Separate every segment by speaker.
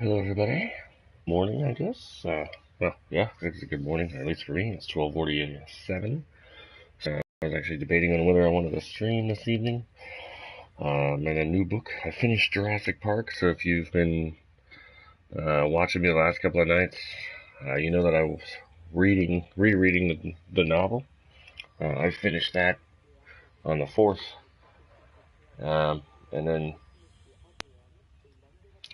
Speaker 1: Hello, everybody. Morning, I guess. Well, yeah, it's a good morning, or at least for me. It's 12:47. So I was actually debating on whether I wanted to stream this evening. And a new book. I finished Jurassic Park, so if you've been watching me the last couple of nights, you know that I was rereading the novel. I finished that on the 4th, and then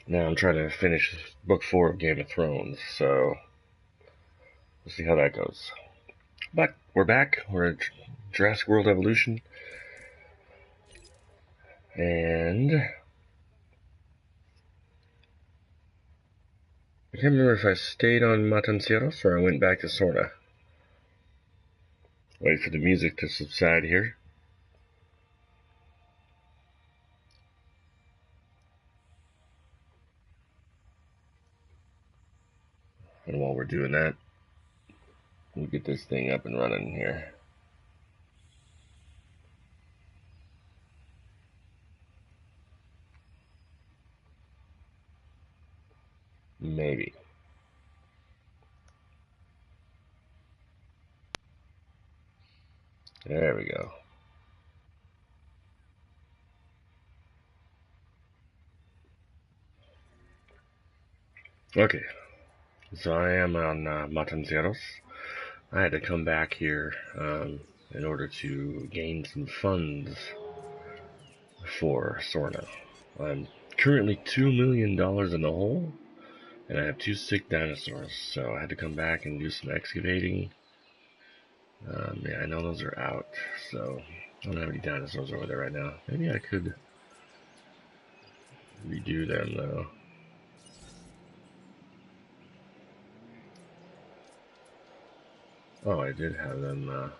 Speaker 1: now I'm trying to finish book 4 of Game of Thrones. So we'll see how that goes. But we're back. We're at Jurassic World Evolution. And I can't remember if I stayed on Matanceros or I went back to Sorna. Wait for the music to subside here. And while we're doing that, we'll get this thing up and running here. Maybe. There we go. Okay, so I am on Matanceros. I had to come back here in order to gain some funds for Sorna. I'm currently $2 million in the hole, and I have 2 sick dinosaurs, so I had to come back and do some excavating. Yeah, I know those are out, so I don't have any dinosaurs over there right now. Maybe I could redo them, though. Oh, I did have them,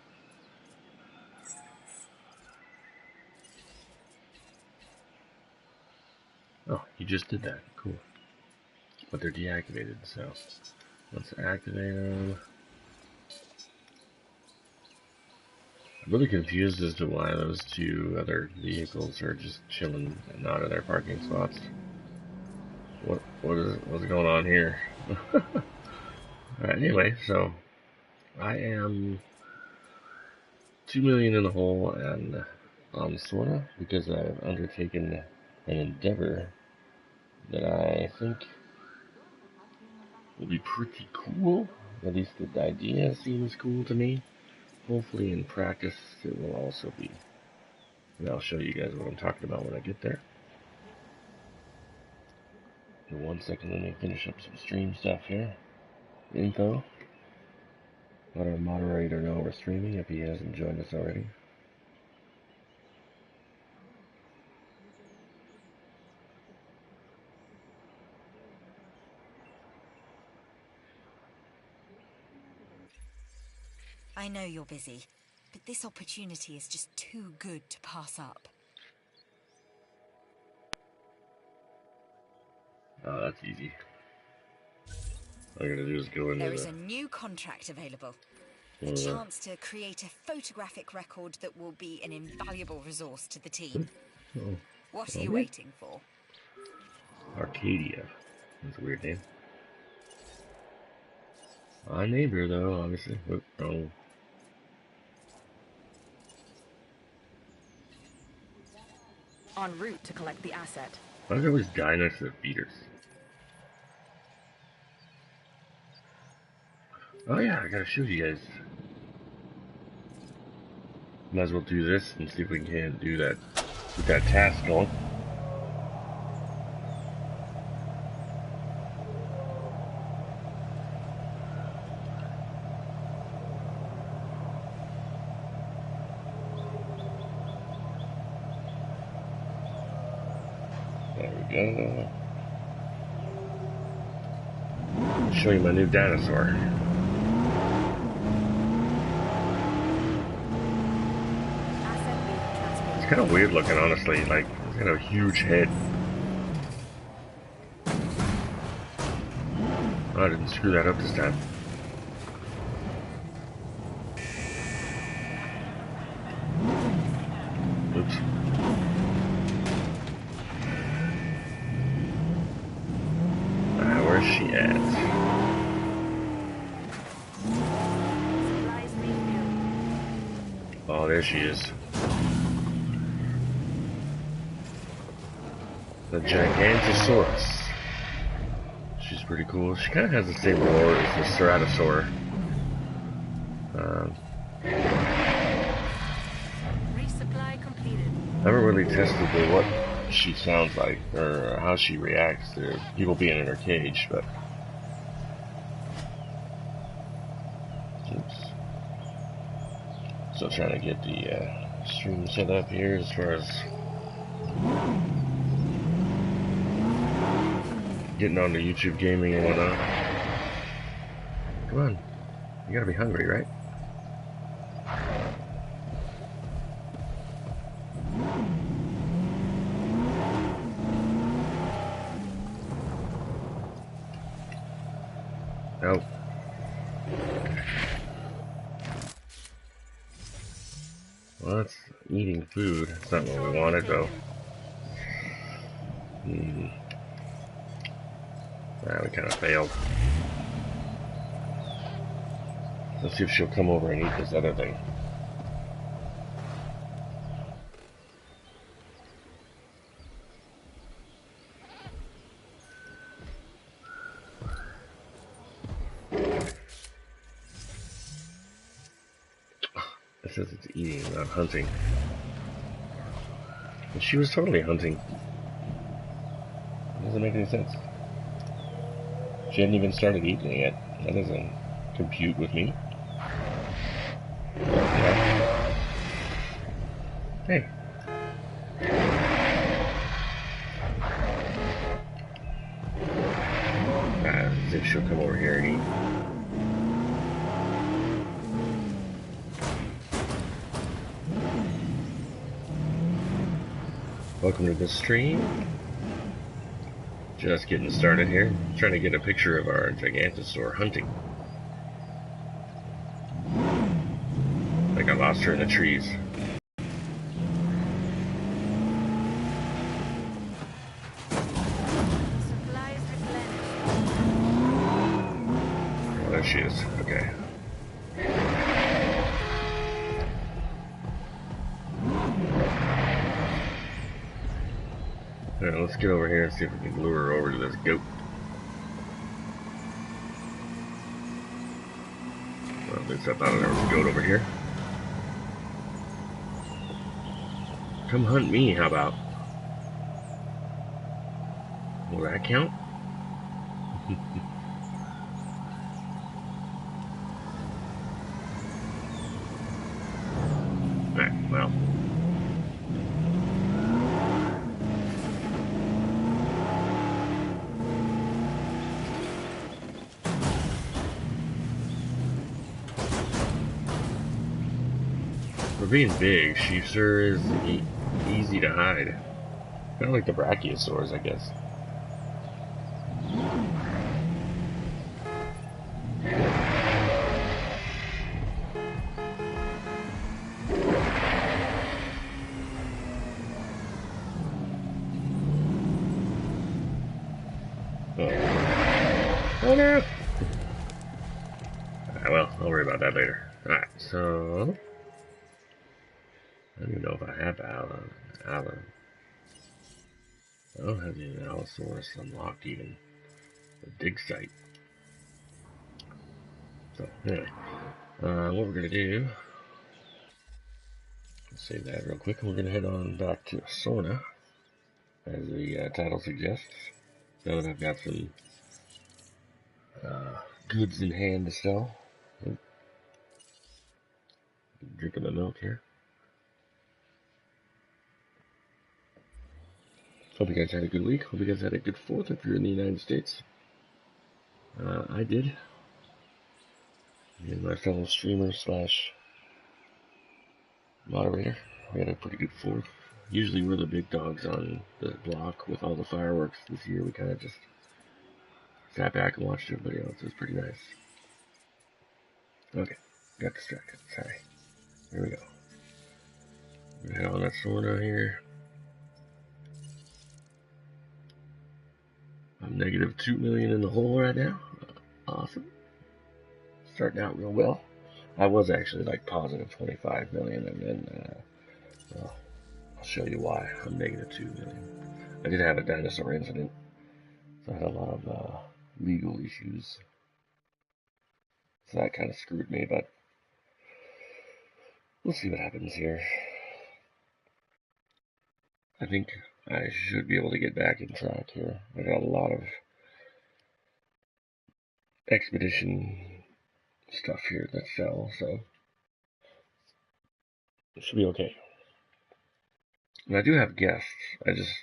Speaker 1: Oh, you just did that. Cool. But they're deactivated, so let's activate them. I'm really confused as to why those 2 other vehicles are just chilling and not in their parking spots. What's going on here? Alright, anyway, so I am 2 million in the hole and Sorna because I've undertaken an endeavor that I think will be pretty cool. At least the idea seems cool to me. Hopefully in practice it will also be. And I'll show you guys what I'm talking about when I get there. In 1 second, let me finish up some stream stuff here. Info. Let our moderator know we're streaming if he hasn't joined us already.
Speaker 2: I know you're busy, but this opportunity is just too good to pass up.
Speaker 1: Oh, that's easy. All I gotta do is go into
Speaker 2: There is a new contract available. A chance to create a photographic record that will be an invaluable resource to the team. What are you waiting for?
Speaker 1: Arcadia. That's a weird name. My neighbor, though, obviously. Oh.
Speaker 3: En route to collect the asset.
Speaker 1: Why does it always die next to the feeders? Oh yeah, I gotta show you guys. Might as well do this and see if we can do that. Get that task going. There we go. Show you my new dinosaur. It's kind of weird looking, honestly. Like, it's got a huge head. Oh, I didn't screw that up this time. Oops. Where's she at? Oh, there she is. The Gigantosaurus. She's pretty cool. She kind of has the same roar as the Ceratosaur.
Speaker 3: Resupply completed.
Speaker 1: I haven't really tested what she sounds like or how she reacts to people being in her cage, but oops. Still trying to get the stream set up here as far as getting onto YouTube gaming and whatnot. Come on, you gotta be hungry, right? Nope. Well, that's eating food. That's not what we wanted, though. We kind of failed. Let's see if she'll come over and eat this other thing. It says it's eating, not hunting. And she was totally hunting. It doesn't make any sense. She hadn't even started eating it yet. That doesn't compute with me. Yeah. Hey. Let's see if she'll come over here and eat. Welcome to the stream. Just getting started here. Trying to get a picture of our Gigantosaur hunting. I think I lost her in the trees. Oh, there she is. Okay. Alright, let's get over here and see if we can lure her over to this goat. Well, at least I thought there was a goat over here. Come hunt me, how about? Will that count? Alright, well. For being big, she sure is easy to hide. Kind of like the brachiosaurs, I guess. Oh no! Well, I'll worry about that later. Alright, so I don't even know if I have I don't have the Allosaurus unlocked even. The dig site. So, anyway. What we're gonna do, let's save that real quick, and we're gonna head on back to Sorna, as the title suggests. Now that I've got some goods in hand to sell. Oh, drinking the milk here. Hope you guys had a good week. Hope you guys had a good 4th if you're in the United States. I did. And my fellow streamer slash moderator. We had a pretty good 4th. Usually we're the big dogs on the block with all the fireworks. This year we kind of just sat back and watched everybody else. It was pretty nice. Okay, got distracted. Sorry. Here we go. We're gonna head on that Sorna here. I'm negative 2 million in the hole right now. Awesome. Starting out real well. I was actually like positive 25 million, and then well, I'll show you why I'm negative 2 million. I did have a dinosaur incident, so I had a lot of legal issues. So that kind of screwed me, but we'll see what happens here. I think I should be able to get back in track here. I got a lot of expedition stuff here that fell, so it should be okay. And I do have guests. I just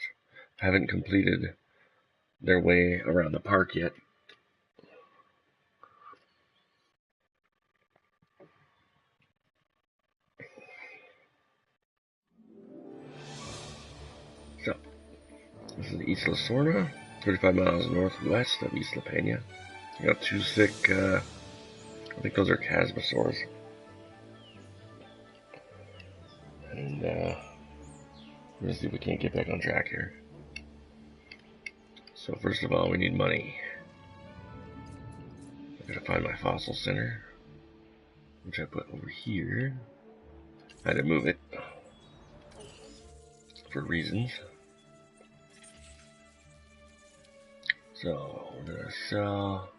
Speaker 1: haven't completed their way around the park yet. So, this is Isla Sorna, 35 miles northwest of Isla Peña. I got two sick, I think those are Casmosaurs. And, we're gonna see if we can't get back on track here. So first of all, we need money. I gotta find my fossil center, which I put over here. I had to move it for reasons. So we're gonna sell,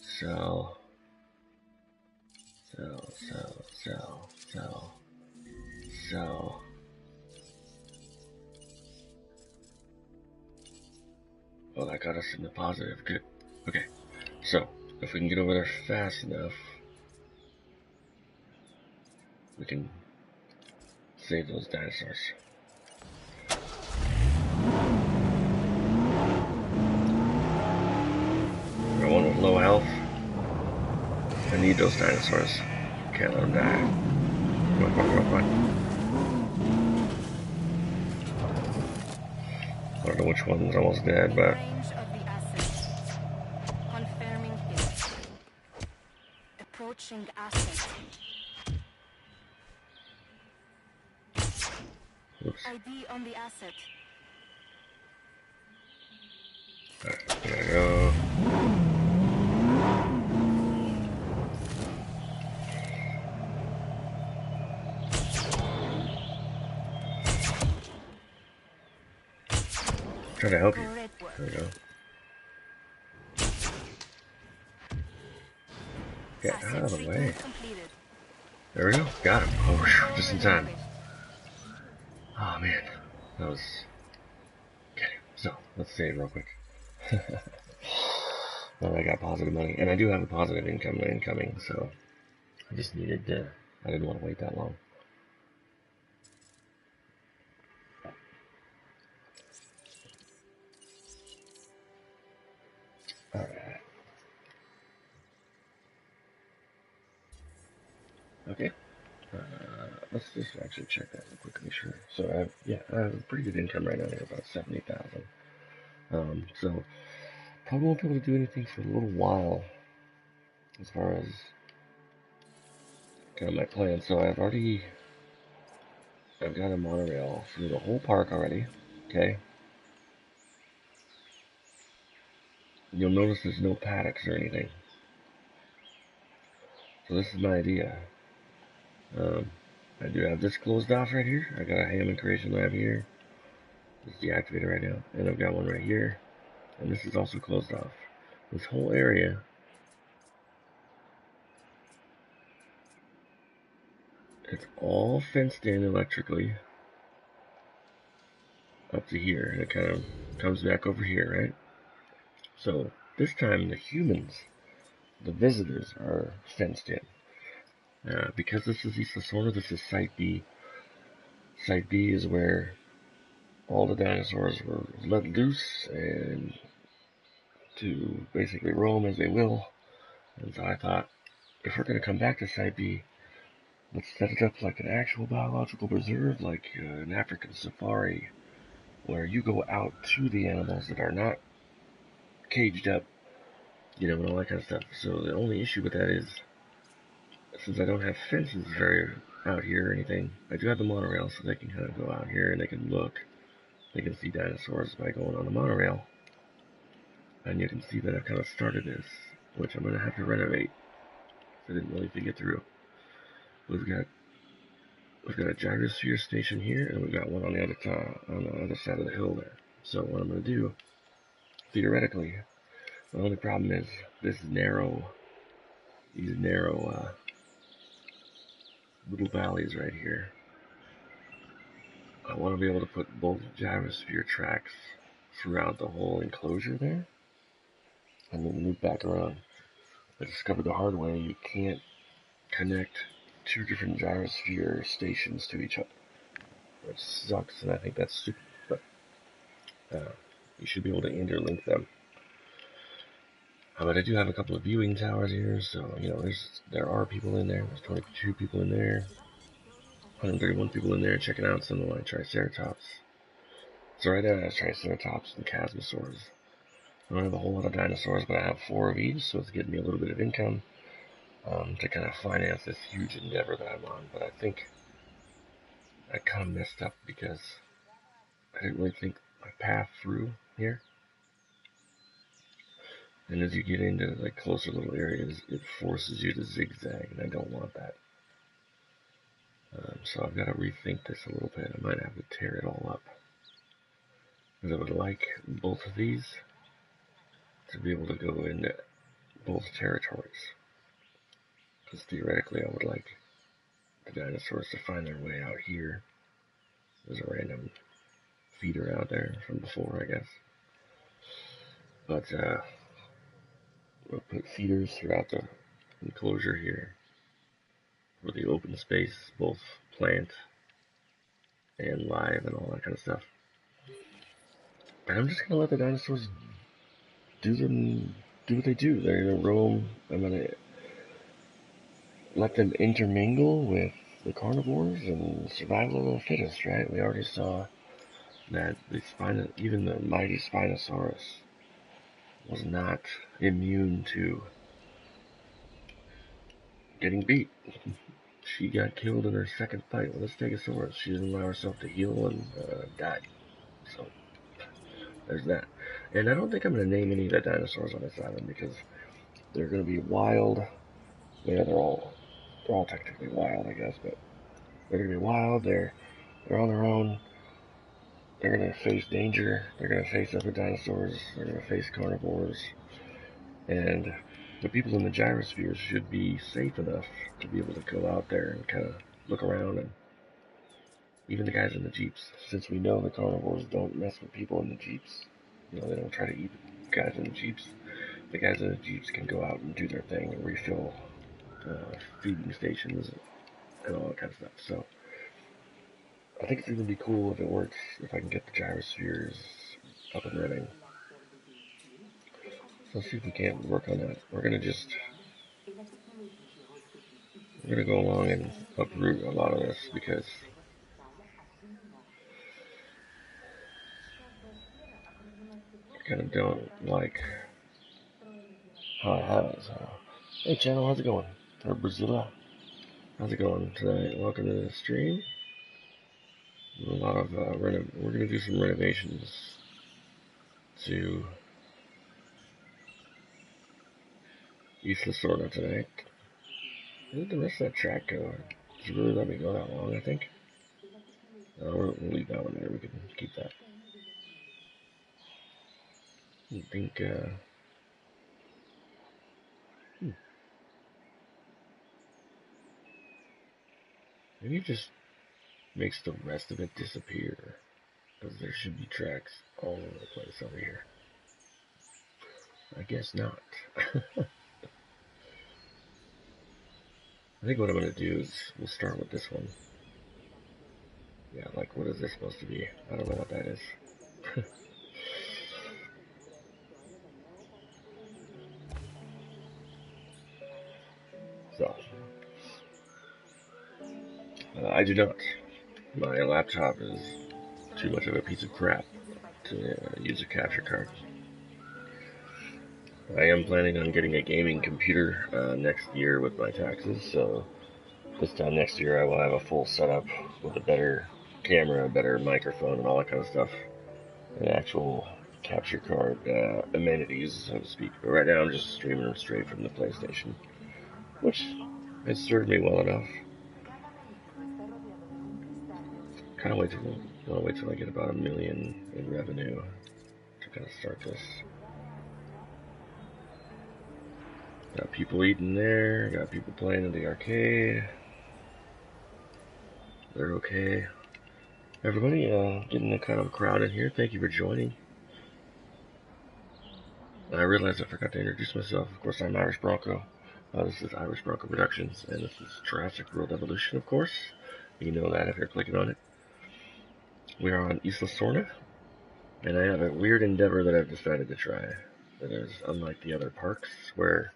Speaker 1: sell, sell, sell, sell, sell, sell. Oh, that got us in the positive. Good. Okay. So if we can get over there fast enough, we can save those dinosaurs. Got one with low health. I need those dinosaurs. Can't let them die. Run, run, run, run. I don't know which one's almost dead, but
Speaker 3: Range of the asset. Confirming hit. Approaching asset.
Speaker 1: oops.
Speaker 3: ID on the asset.
Speaker 1: Alright, gotta go. Try to help you.
Speaker 3: Great work.
Speaker 1: There we go. Get out
Speaker 3: Asset
Speaker 1: of the way.
Speaker 3: treatment completed.
Speaker 1: There we go. Got him. Oh, just in time.
Speaker 3: Relinquished.
Speaker 1: Oh man, that was. Okay, so let's save real quick. Well, I got positive money, and I do have a positive income incoming, so I just needed to. I didn't want to wait that long. All right. Okay. Let's just actually check that real quick, make sure. So I have a pretty good income right now. I have about 70,000. So probably won't be able to do anything for a little while as far as kind of my plan. So I've got a monorail through the whole park already. Okay. You'll notice there's no paddocks or anything. So this is my idea. I do have this closed off right here. I got a Hammond Creation Lab here. It's deactivated right now. And I've got one right here. And this is also closed off. This whole area it's all fenced in electrically up to here. And it kind of comes back over here, right? So this time the humans, the visitors, are fenced in. Because this is Isla Sorna, this is Site B. Site B is where all the dinosaurs were let loose and to basically roam as they will. And so I thought, if we're going to come back to Site B, let's set it up like an actual biological preserve, like an African safari, where you go out to the animals that are not caged up, and all that kind of stuff. So the only issue with that is, since I don't have fences very out here or anything, I do have the monorail, so they can kind of go out here and they can look. they can see dinosaurs by going on the monorail. And you can see that I've kind of started this, which I'm going to have to renovate. I didn't really think it through. We've got a gyrosphere station here, and we've got one on the other side of the hill there. So what I'm going to do, theoretically, the only problem is these narrow little valleys right here. I want to be able to put both gyrosphere tracks throughout the whole enclosure there, and then loop back around. I discovered the hard way you can't connect two different gyrosphere stations to each other. Which sucks, and I think that's stupid, but you should be able to interlink them. But I do have a couple of viewing towers here, so there are people in there. There's 22 people in there, 131 people in there checking out some of my Triceratops. So right now I have Triceratops and Chasmosaurs. I don't have a whole lot of dinosaurs, but I have 4 of each, so it's getting me a little bit of income to kind of finance this huge endeavor that I'm on. But I think I kind of messed up because I didn't really think my path through here. And as you get into like closer little areas, it forces you to zigzag, and I don't want that. So I've got to rethink this a little bit. I might have to tear it all up. Because I would like both of these to be able to go into both territories. Because theoretically I would like the dinosaurs to find their way out here. There's a random feeder out there from before, I guess. But we'll put feeders throughout the enclosure here for the open space, both plant and live and all that kind of stuff. And I'm just gonna let the dinosaurs do what they do. They're gonna roam. I'm gonna let them intermingle with the carnivores and survival of the fittest, right? We already saw that even the mighty Spinosaurus was not immune to getting beat. She got killed in her second fight with a Stegosaurus. She didn't allow herself to heal and died. So there's that. And I don't think I'm going to name any of the dinosaurs on this island because they're going to be wild. Yeah, they're all technically wild, I guess, but they're going to be wild. They're on their own. They're going to face danger. They're going to face other dinosaurs. They're going to face carnivores. And the people in the gyrosphere should be safe enough to be able to go out there and kind of look around, and even the guys in the jeeps, since we know the carnivores don't mess with people in the jeeps, they don't try to eat the guys in the jeeps. The guys in the jeeps can go out and do their thing and refill feeding stations and all that kind of stuff. So I think it's going to be cool if it works, if I can get the gyrospheres up and running. So let's see if we can't work on that. We're going to go along and uproot a lot of this because I kind of don't like how I have it. So, hey channel, how's it going? Or Brazilla, how's it going tonight? Welcome to the stream. A lot of we're gonna do some renovations to Isla Sorna tonight. Where did the rest of that track go? Did you really let me go that long? I think. We'll leave that one there. We can keep that. I think. Maybe it just makes the rest of it disappear, because there should be tracks all over the place over here. I guess not. I think what I'm going to do is we'll start with this one. Yeah, like what is this supposed to be? I don't know what that is. So, I do not. My laptop is too much of a piece of crap to use a capture card. I am planning on getting a gaming computer next year with my taxes, so this time next year I will have a full setup with a better camera, a better microphone, and all that kind of stuff. an actual capture card amenities, so to speak. But right now I'm just streaming them straight from the PlayStation, which has served me well enough. Kind of want to wait till I get about 1 million in revenue to kind of start this. Got people eating there, got people playing in the arcade. They're okay. Everybody, getting a kind of crowd in here. Thank you for joining. I realized I forgot to introduce myself. Of course, I'm Irish Bronco. This is Irish Bronco Productions, and this is Jurassic World Evolution, of course. You know that if you're clicking on it. We are on Isla Sorna, and I have a weird endeavor that I've decided to try. That is unlike the other parks, where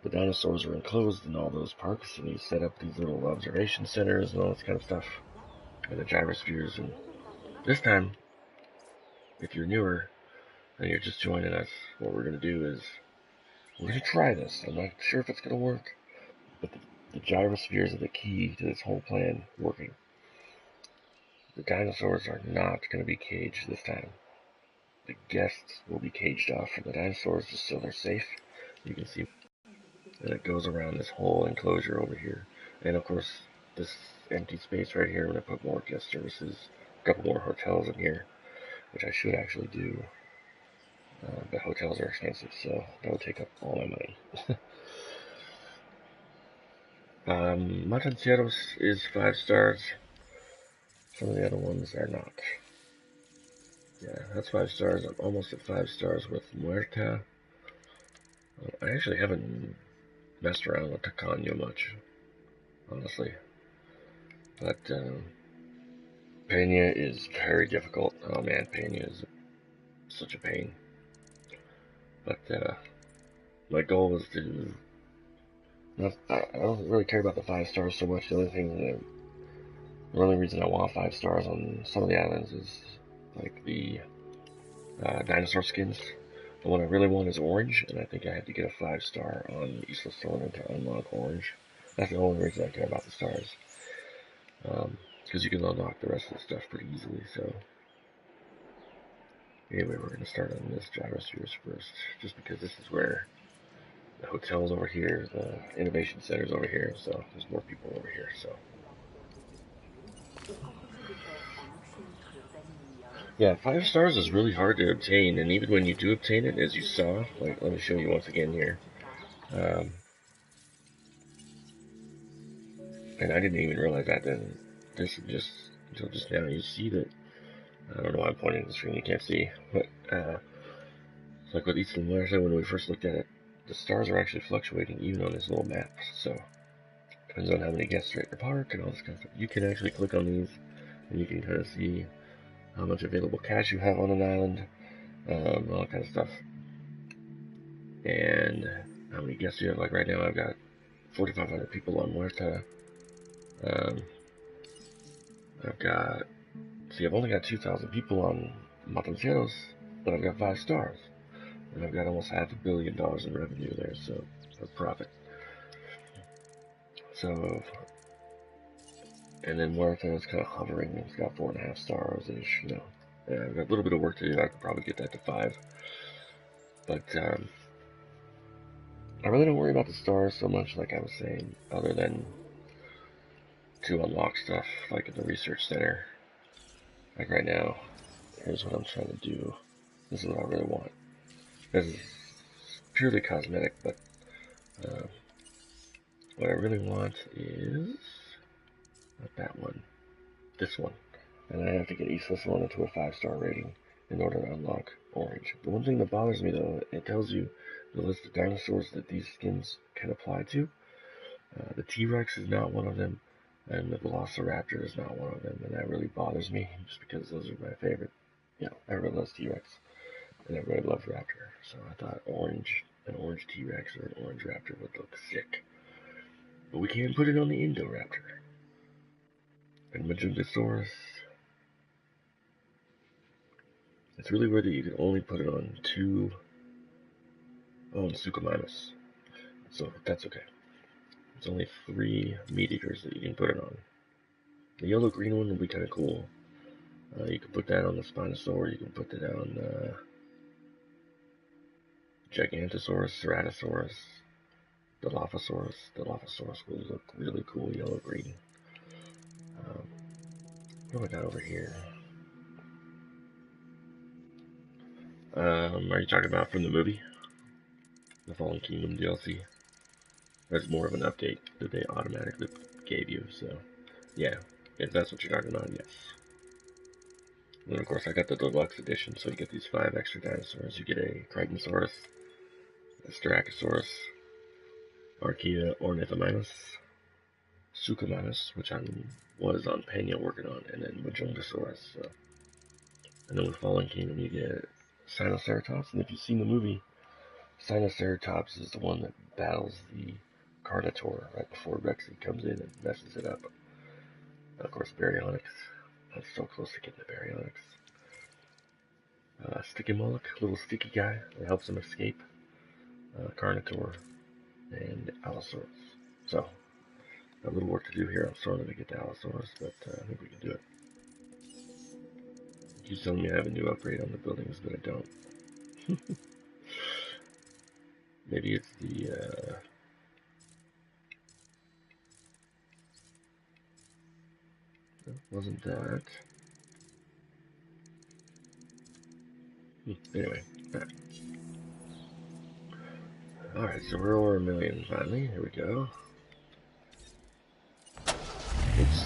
Speaker 1: the dinosaurs are enclosed in all those parks, and you set up these little observation centers and all this kind of stuff, and the gyrospheres. And this time, if you're newer and you're just joining us, what we're going to do is we're going to try this. I'm not sure if it's going to work, but the gyrospheres are the key to this whole plan working. The dinosaurs are not going to be caged this time. The guests will be caged off from the dinosaurs just so they're safe. You can see that it goes around this whole enclosure over here. And of course, this empty space right here, I'm going to put more guest services, a couple more hotels in here, which I should actually do. But hotels are expensive, so that would take up all my money. Matancieros is 5 stars. Some of the other ones are not. Yeah, that's 5 stars. I'm almost at 5 stars with Muerta. I actually haven't messed around with Tacaño much, honestly. But Peña is very difficult. Oh man, Peña is such a pain. But my goal was to. I don't really care about the 5 stars so much. The only reason I want 5 stars on some of the islands is like the dinosaur skins. The one I really want is orange, and I think I have to get a 5 star on Isla Sorna to unlock orange. That's the only reason I care about the stars. Because you can unlock the rest of the stuff pretty easily, so. Anyway, we're going to start on this gyrospheres first, just because this is where the hotel's over here, the innovation center's over here, so there's more people over here, so. Yeah, 5 stars is really hard to obtain, and even when you do obtain it, as you saw, like, let me show you once again here. And I didn't even realize that then. This just, until just now, you see that, I don't know why I'm pointing to the screen, you can't see, but, like with Isla Muerta, when we first looked at it, the stars are actually fluctuating even on this little map, so depends on how many guests are at your park and all this kind of stuff. You can actually click on these, and you can kind of see how much available cash you have on an island, all that kind of stuff, and how many guests you have. Like right now, I've got 4,500 people on Muerta. I've only got 2,000 people on Matancieros, but I've got 5 stars, and I've got almost $500 million in revenue there, so a profit. So, and then Muerta is kind of hovering. It's got 4.5 stars ish, you know. Yeah, I've got a little bit of work to do. I could probably get that to 5. But I really don't worry about the stars so much, like I was saying, other than to unlock stuff, like at the research center. Like right now, here's what I'm trying to do. This is what I really want. This is purely cosmetic, but what I really want is not that one, this one. And I have to get Isla Sorna to a 5 star rating in order to unlock orange. The one thing that bothers me though, it tells you the list of dinosaurs that these skins can apply to. The T-Rex is not one of them, and the Velociraptor is not one of them, and that really bothers me, just because those are my favorite. You know, everybody loves T-Rex, and everybody loves Raptor, so I thought an orange T-Rex or an orange Raptor would look sick. But we can put it on the Indoraptor. And Majungasaurus, it's really weird that you can only put it on 2. Oh, and Suchomimus. So that's okay. It's only 3 meat eaters that you can put it on. The yellow-green one will be kind of cool. You can put that on the Spinosaur. You can put it on Gigantosaurus, Ceratosaurus, Dilophosaurus. Dilophosaurus will look really cool, yellow-green. What do I got over here? Are you talking about from the movie? The Fallen Kingdom DLC? That's more of an update that they automatically gave you, so yeah, if that's what you're talking about, yes. And of course I got the deluxe edition, so you get these 5 extra dinosaurs. You get a Crichtonsaurus, a Styracosaurus, Archaea Ornithomimus, Suchomimus, which I was on Pena working on, and then Majungasaurus. So. And then with Fallen Kingdom you get Sinoceratops, and if you've seen the movie, Sinoceratops is the one that battles the Carnotaur right before Rexy comes in and messes it up. And of course, Baryonyx. I'm so close to getting the Baryonyx. Sticky Moloch, little sticky guy that helps him escape. Carnotaur, and Allosaurus. So, a little work to do here on Sorna to get the Allosaurus, but I think we can do it. You telling me I have a new upgrade on the buildings, but I don't. Maybe it's the, wasn't that? Anyway, alright, so we're over 1 million finally. Here we go. Oops.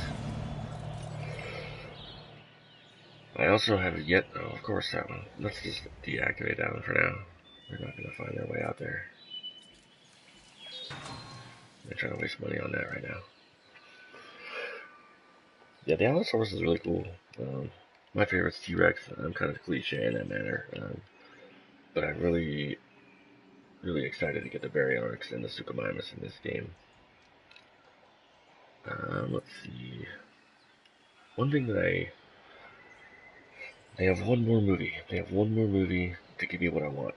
Speaker 1: I also have yet, oh, of course, that one. Let's just deactivate that one for now. We're not going to find our way out there. I'm not trying to waste money on that right now. Yeah, the Allosaurus is really cool. My favorite's T-Rex. I'm kind of cliche in that manner. But I'm really, really excited to get the Baryonyx and the Suchomimus in this game. Let's see. One thing that they have one more movie. They have one more movie to give me what I want.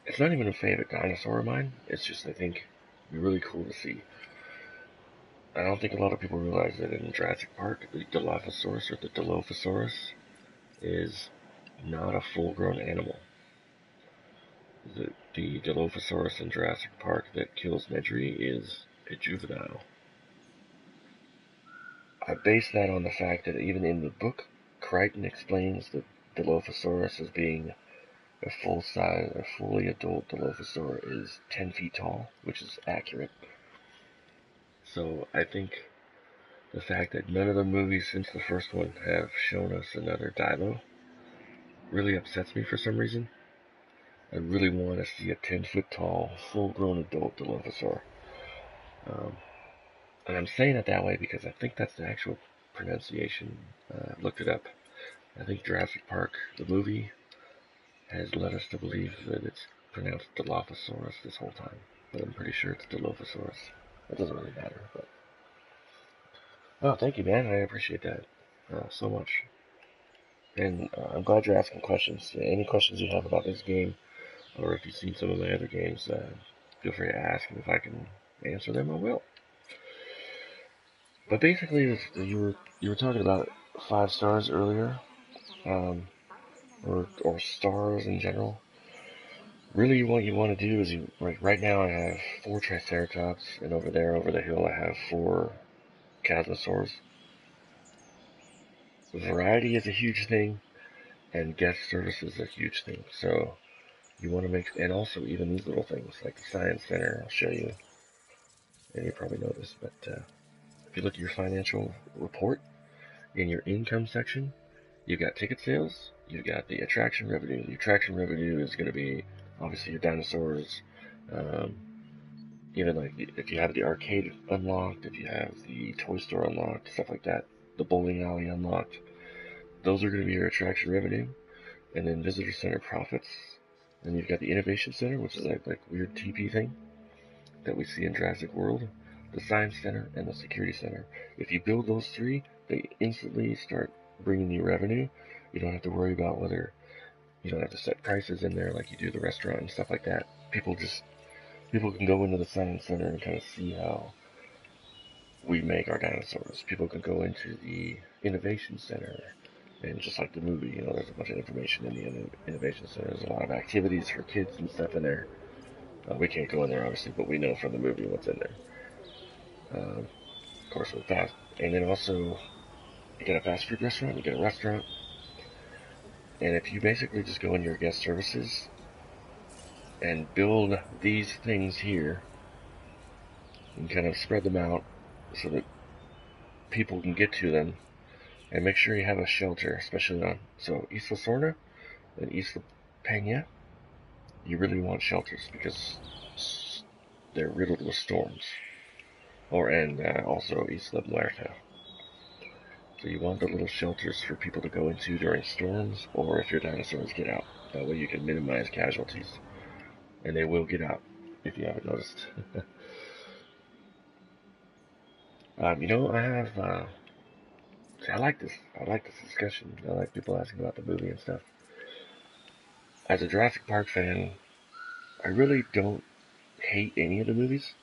Speaker 1: It's not even a favorite dinosaur of mine. It's just, I think, it'd be really cool to see. I don't think a lot of people realize that in Jurassic Park, the Dilophosaurus or the Dilophosaurus is not a full-grown animal. The Dilophosaurus in Jurassic Park that kills Nedry is a juvenile. I base that on the fact that even in the book, Crichton explains the Dilophosaurus as being a full-size, a fully adult Dilophosaur is 10 feet tall, which is accurate. So I think the fact that none of the movies since the first one have shown us another Dilo really upsets me for some reason. I really want to see a 10-foot tall, full-grown adult Dilophosaur. And I'm saying it that way because I think that's the actual pronunciation. I looked it up. I think Jurassic Park, the movie, has led us to believe that it's pronounced Dilophosaurus this whole time. But I'm pretty sure it's Dilophosaurus. It doesn't really matter. But oh, thank you, man. I appreciate that so much. And I'm glad you're asking questions. Any questions you have about this game, or if you've seen some of my other games, feel free to ask, and if I can answer them, I will. But basically, you were talking about 5 stars earlier, or stars in general. Really, what you want to do is right now I have 4 Triceratops, and over there, over the hill, I have 4 Chasmosaurs. Variety is a huge thing, and guest service is a huge thing. So you want to make, and also even these little things like the Science Center, I'll show you, and you probably know this, but if you look at your financial report, in your income section, you've got ticket sales, you've got the attraction revenue. The attraction revenue is going to be obviously your dinosaurs, even like if you have the arcade unlocked, if you have the toy store unlocked, stuff like that, the bowling alley unlocked, those are going to be your attraction revenue. And then visitor center profits. And you've got the innovation center, which is like weird TP thing that we see in Jurassic World, the science center, and the security center. If you build those 3, they instantly start bringing you revenue. You don't have to worry about whether you don't have to set prices in there like you do the restaurant and stuff like that. People can go into the science center and kind of see how we make our dinosaurs. People can go into the innovation center And just like the movie, there's a bunch of information in the Innovation Center. There's a lot of activities for kids and stuff in there. We can't go in there, obviously, but we know from the movie what's in there. Of course, with fast. And then also, you get a fast food restaurant, you get a restaurant. And if you basically just go in your guest services and build these things here and kind of spread them out so that people can get to them, and make sure you have a shelter, especially on Isla Sorna and Isla Peña. You really want shelters because they're riddled with storms. And also Isla Muerta. So you want the little shelters for people to go into during storms, or if your dinosaurs get out. That way you can minimize casualties. And they will get out, if you haven't noticed. I like this. I like this discussion. I like people asking about the movie and stuff. As a Jurassic Park fan, I really don't hate any of the movies.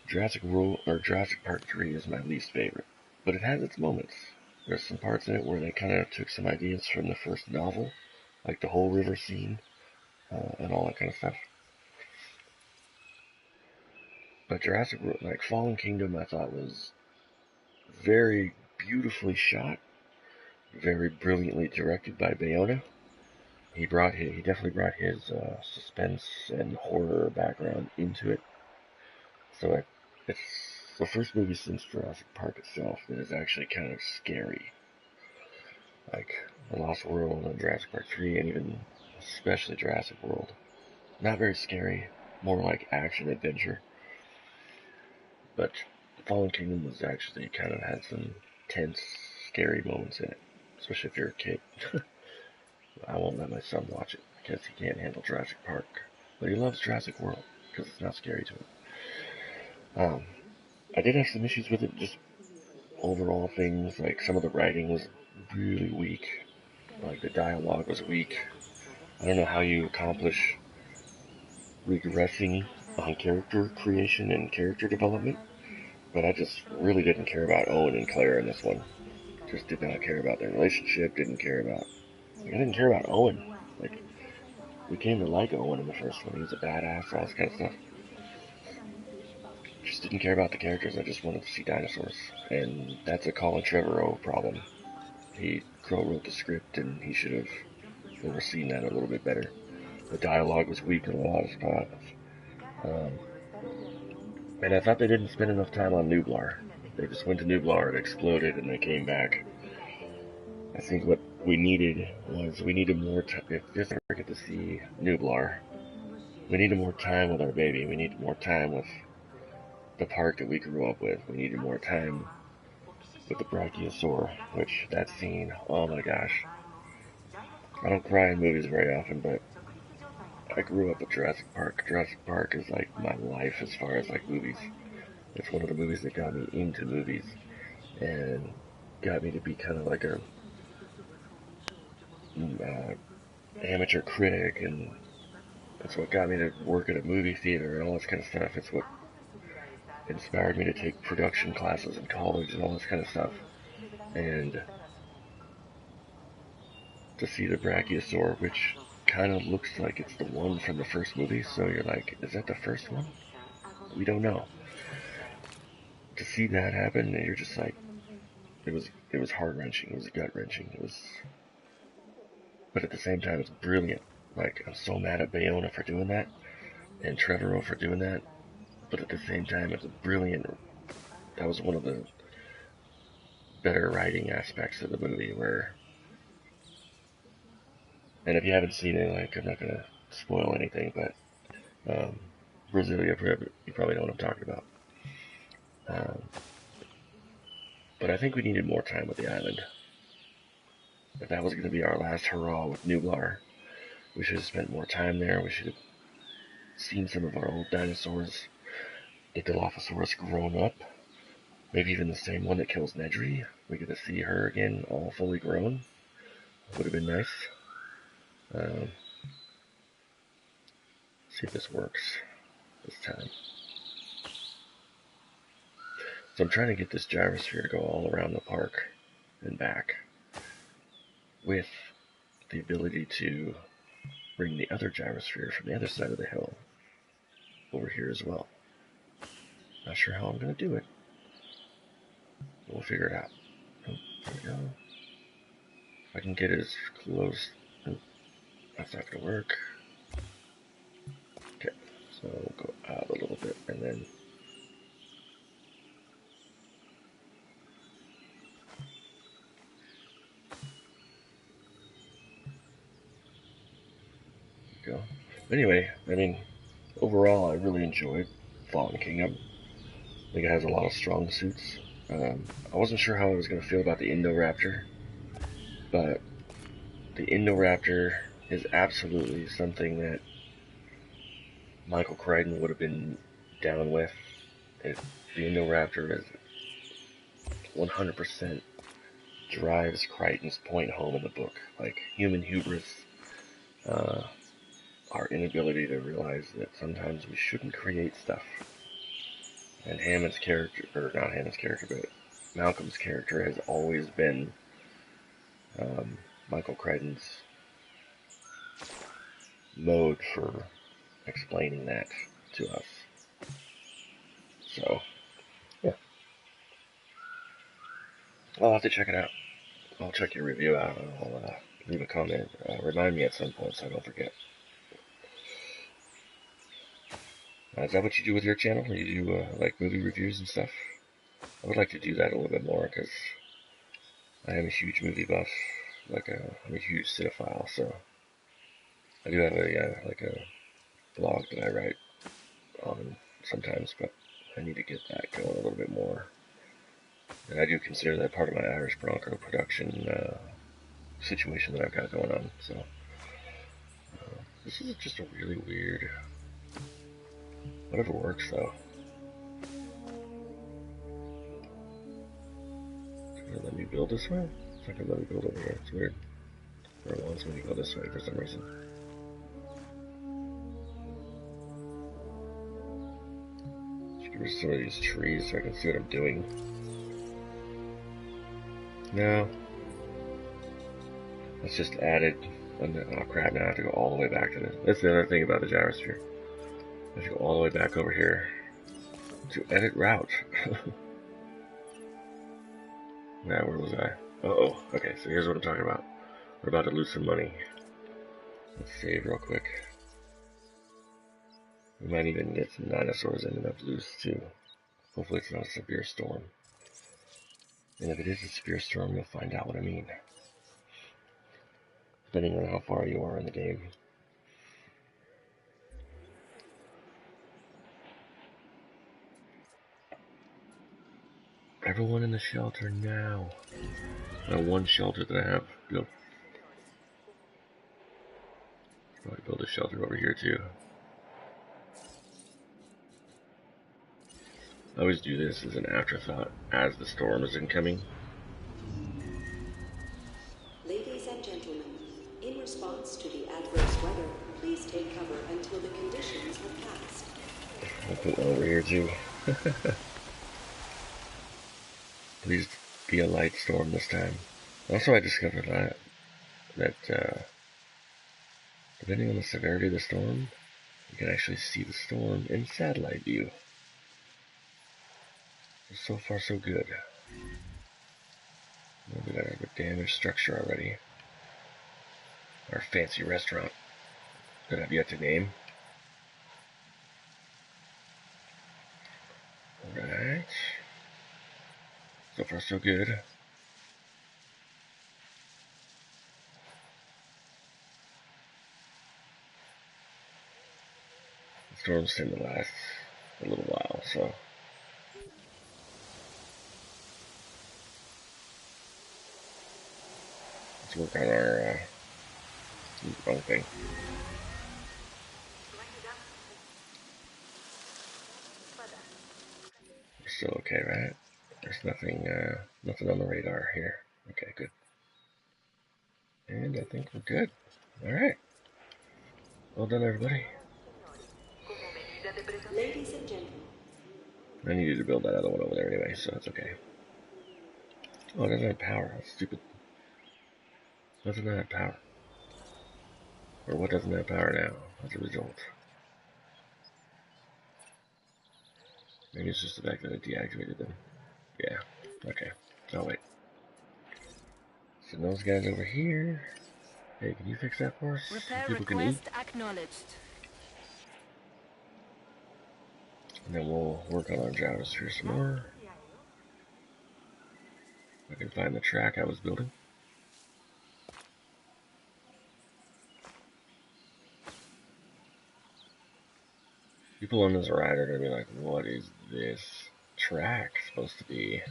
Speaker 1: Jurassic World or Jurassic Park 3 is my least favorite, but it has its moments. There's some parts in it where they kind of took some ideas from the first novel, like the whole river scene and all that kind of stuff. But Jurassic World, like Fallen Kingdom, I thought was very beautifully shot, very brilliantly directed by Bayona. He definitely brought his suspense and horror background into it. So it's the first movie since Jurassic Park itself that is actually kind of scary. Like The Lost World and Jurassic Park 3, and even especially Jurassic World. Not very scary, more like action adventure. But Fallen Kingdom was actually kind of had some tense, scary moments in it, especially if you're a kid. I won't let my son watch it because he can't handle Jurassic Park, but he loves Jurassic World because it's not scary to him. I did have some issues with it, just overall things, like some of the writing was really weak, like the dialogue was weak. I don't know how you accomplish regressing on character creation and character development, but I just really didn't care about Owen and Claire in this one. Just did not care about their relationship, I didn't care about Owen. Like, we came to like Owen in the first one. He was a badass, all this kind of stuff. Just didn't care about the characters. I just wanted to see dinosaurs. And that's a Colin Trevorrow problem. He co-wrote the script, and he should have overseen that a little bit better. The dialogue was weak in a lot of spots. And I thought they didn't spend enough time on Nublar. They just went to Nublar, it exploded, and they came back. I think what we needed more time. If this ever get to see Nublar, we needed more time with our baby. We needed more time with the park that we grew up with. We needed more time with the Brachiosaur, which that scene, oh my gosh. I don't cry in movies very often, but I grew up with Jurassic Park. Jurassic Park is like my life as far as like movies. It's one of the movies that got me into movies and got me to be kind of like a amateur critic, and it's what got me to work at a movie theater and all this kind of stuff. It's what inspired me to take production classes in college and all this kind of stuff. And to see the Brachiosaur, which kind of looks like it's the one from the first movie, so you're like, is that the first one? We don't know. To see that happen, and you're just like, it was heart wrenching. It was gut wrenching. But at the same time, it's brilliant. Like, I'm so mad at Bayona for doing that, and Trevorrow for doing that. But at the same time, it's brilliant. That was one of the better writing aspects of the movie. And if you haven't seen it, like, I'm not gonna spoil anything, but Brasilia, you probably know what I'm talking about. Um, but I think we needed more time with the island. If that was going to be our last hurrah with Nublar, we should have spent more time there. We should have seen some of our old dinosaurs. The Dilophosaurus grown up. Maybe even the same one that kills Nedry. We get to see her again, all fully grown. Would have been nice. See if this works this time. So I'm trying to get this gyrosphere to go all around the park and back, with the ability to bring the other gyrosphere from the other side of the hill over here as well. Not sure how I'm going to do it. We'll figure it out. Oh, there we go. If I can get as close. Oh, that's not going to work. Okay, so we'll go out a little bit and then. Go. Anyway, I mean, overall, I really enjoyed Fallen Kingdom. I think it has a lot of strong suits. I wasn't sure how I was going to feel about the Indoraptor, but the Indoraptor is absolutely something that Michael Crichton would have been down with. The Indoraptor is 100% drives Crichton's point home in the book. Like, human hubris, our inability to realize that sometimes we shouldn't create stuff. And Hammond's character, or not Hammond's character, but Malcolm's character has always been Michael Crichton's mode for explaining that to us. So, yeah. I'll have to check it out. I'll check your review out. I'll leave a comment. Remind me at some point so I don't forget. Is that what you do with your channel? You do like movie reviews and stuff? I would like to do that a little bit more because I am a huge movie buff. I'm a huge cinephile, so I do have a blog that I write on sometimes, but I need to get that going a little bit more. And I do consider that part of my Irish Bronco production situation that I've got going on. So this is just a really weird. Whatever works though. Let me build this way? It's not gonna let me build over here. It's weird. Or it wants me to go this way for some reason. Let's get rid of some of these trees so I can see what I'm doing. No. That's just added. Oh crap, now I have to go all the way back to this. That's the other thing about the gyrosphere. I have to go all the way back over here to edit route. Now, where was I? Uh-oh. Okay, so here's what I'm talking about. We're about to lose some money. Let's save real quick. We might even get some dinosaurs ended up loose too. Hopefully it's not a severe storm. And if it is a severe storm, you'll find out what I mean. Depending on how far you are in the game. Everyone in the shelter now. That one shelter that I have built. Probably build a shelter over here too. I always do this as an afterthought as the storm is incoming.
Speaker 4: Ladies and gentlemen, in response to the adverse weather, please take cover until the conditions have passed.
Speaker 1: I'll put one over here too. Please be a light storm this time. Also, I discovered that depending on the severity of the storm, you can actually see the storm in satellite view. So far, so good. We got a damaged structure already. Our fancy restaurant that I've yet to name. Alright. So far, so good. The storms tend to last a little while, so. Let's work on our wrong thing. We're still okay, right? There's nothing on the radar here. Okay, good. And I think we're good. Alright. Well done, everybody.
Speaker 4: Ladies and gentlemen.
Speaker 1: I needed to build that other one over there anyway, so that's okay. Oh, it doesn't have power. That's stupid. Doesn't have power. Or what doesn't have power now as a result? Maybe it's just the fact that I deactivated them. Yeah. Okay. Oh, wait. So those guys over here. Hey, can you fix that for us?
Speaker 3: Repair
Speaker 1: People can eat.
Speaker 3: request acknowledged.
Speaker 1: And then we'll work on our gyrosphere some more. I can find the track I was building. People on this ride are going to be like, what is this track supposed to be?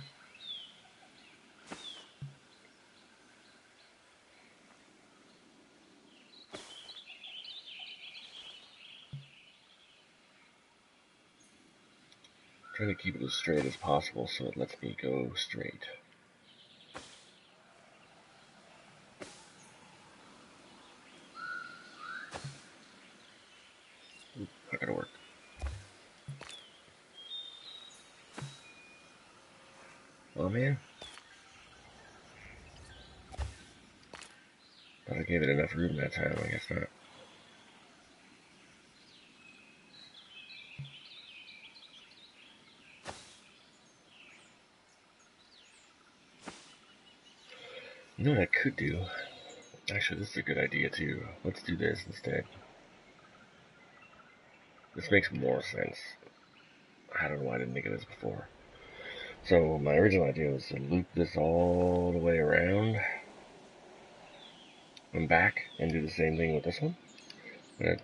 Speaker 1: I'm trying to keep it as straight as possible so it lets me go straight. Ooh, not going to work. Oh man. Thought I gave it enough room that time, I guess not. You know what I could do? Actually, this is a good idea too. Let's do this instead. This makes more sense. I don't know why I didn't think of this before. So my original idea was to loop this all the way around and back and do the same thing with this one. But it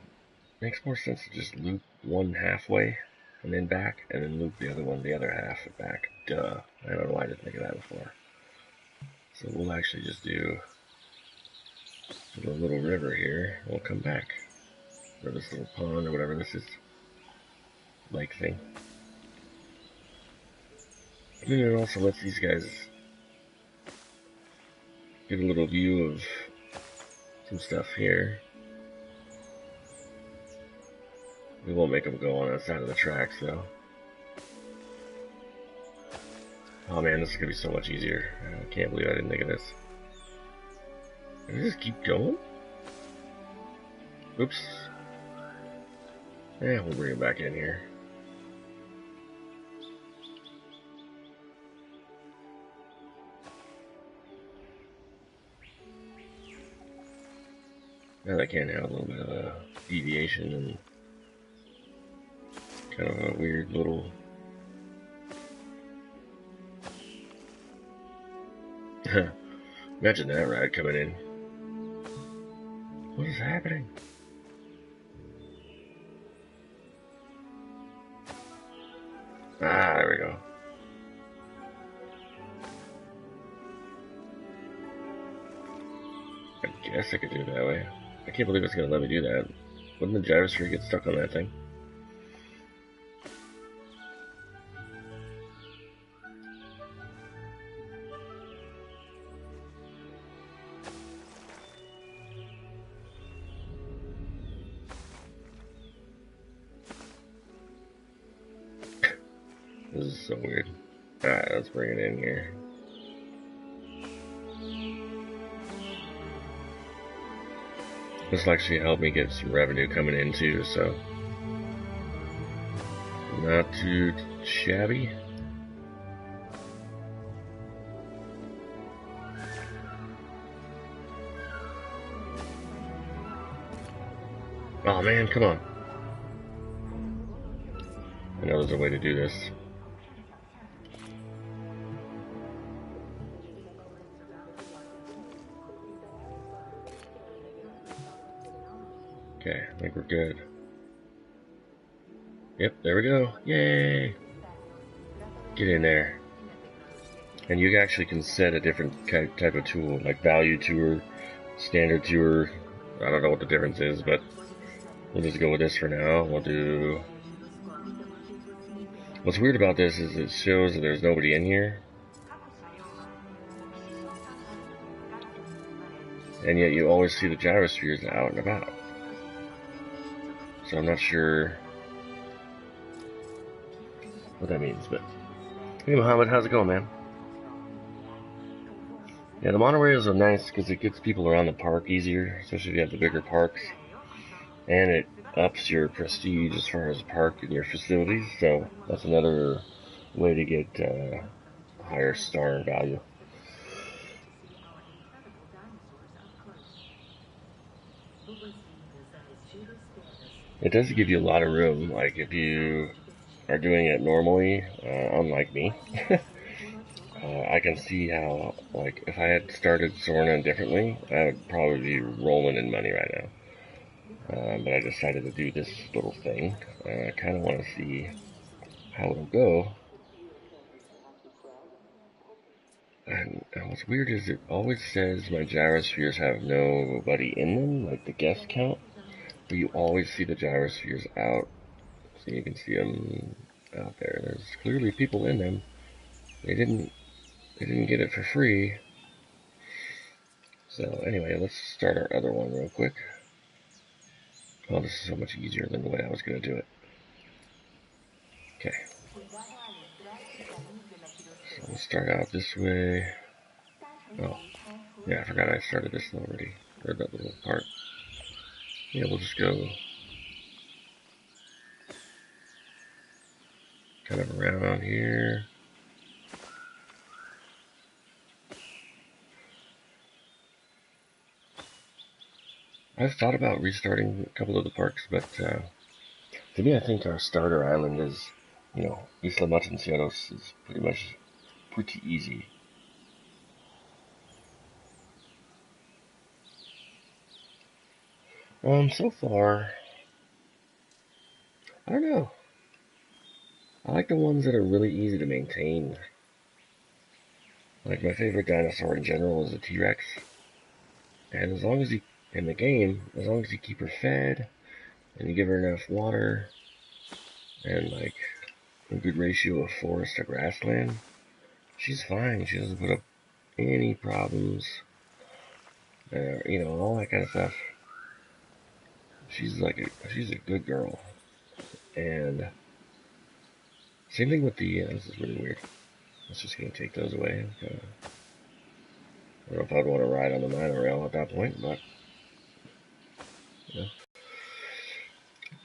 Speaker 1: makes more sense to just loop one halfway and then back, and then loop the other one the other half and back. Duh. I don't know why I didn't think of that before. So we'll actually just do a little river here. We'll come back. Or this little pond or whatever this is. Lake thing. And then it also lets these guys get a little view of some stuff here. We won't make them go on that side of the tracks though. Oh man, this is gonna be so much easier. I can't believe I didn't think of this. Can I just keep going? Oops. Yeah, we'll bring it back in here. Now that can have a little bit of a deviation and kind of a weird little... Imagine that ride coming in. What is happening? Ah, there we go. I guess I could do it that way. I can't believe it's going to let me do that. Wouldn't the gyrosphere get stuck on that thing? This is so weird. Alright, let's bring it in here. This will actually help me get some revenue coming in too, so not too shabby. Oh man, come on. I know there's a way to do this. Okay, I think we're good. Yep, there we go. Yay! Get in there. And you actually can set a different type of tool, like value tour, standard tour. I don't know what the difference is, but we'll just go with this for now. We'll do... What's weird about this is it shows that there's nobody in here. And yet you always see the gyrospheres out and about. So I'm not sure what that means, but... Hey Mohammed, how's it going, man? Yeah, the monorails are nice because it gets people around the park easier, especially if you have the bigger parks. And it ups your prestige as far as the park and your facilities, so that's another way to get higher star value. It does give you a lot of room, like if you are doing it normally, unlike me. I can see how, like, if I had started Sorna differently, I would probably be rolling in money right now. But I decided to do this little thing. I kind of want to see how it'll go. And what's weird is it always says my gyrospheres have nobody in them, like the guest count, but you always see the gyrospheres out. So you can see them out there. There's clearly people in them. They didn't get it for free. So anyway, let's start our other one real quick. Oh, this is so much easier than the way I was going to do it. Okay. So we'll start out this way. Oh, yeah, I forgot I started this already. Or that little part. Yeah, we'll just go kind of around here. I've thought about restarting a couple of the parks, but to me, I think our starter island is, Isla Sorna is pretty easy. So far, I don't know. I like the ones that are really easy to maintain. Like my favorite dinosaur in general is a T-Rex, and in the game, as long as you keep her fed and you give her enough water and like a good ratio of forest to grassland, she's fine. She doesn't put up any problems. All that kind of stuff. She's a good girl. And same thing with this is really weird. Let's just gonna take those away. I don't know if I'd want to ride on the monorail at that point, but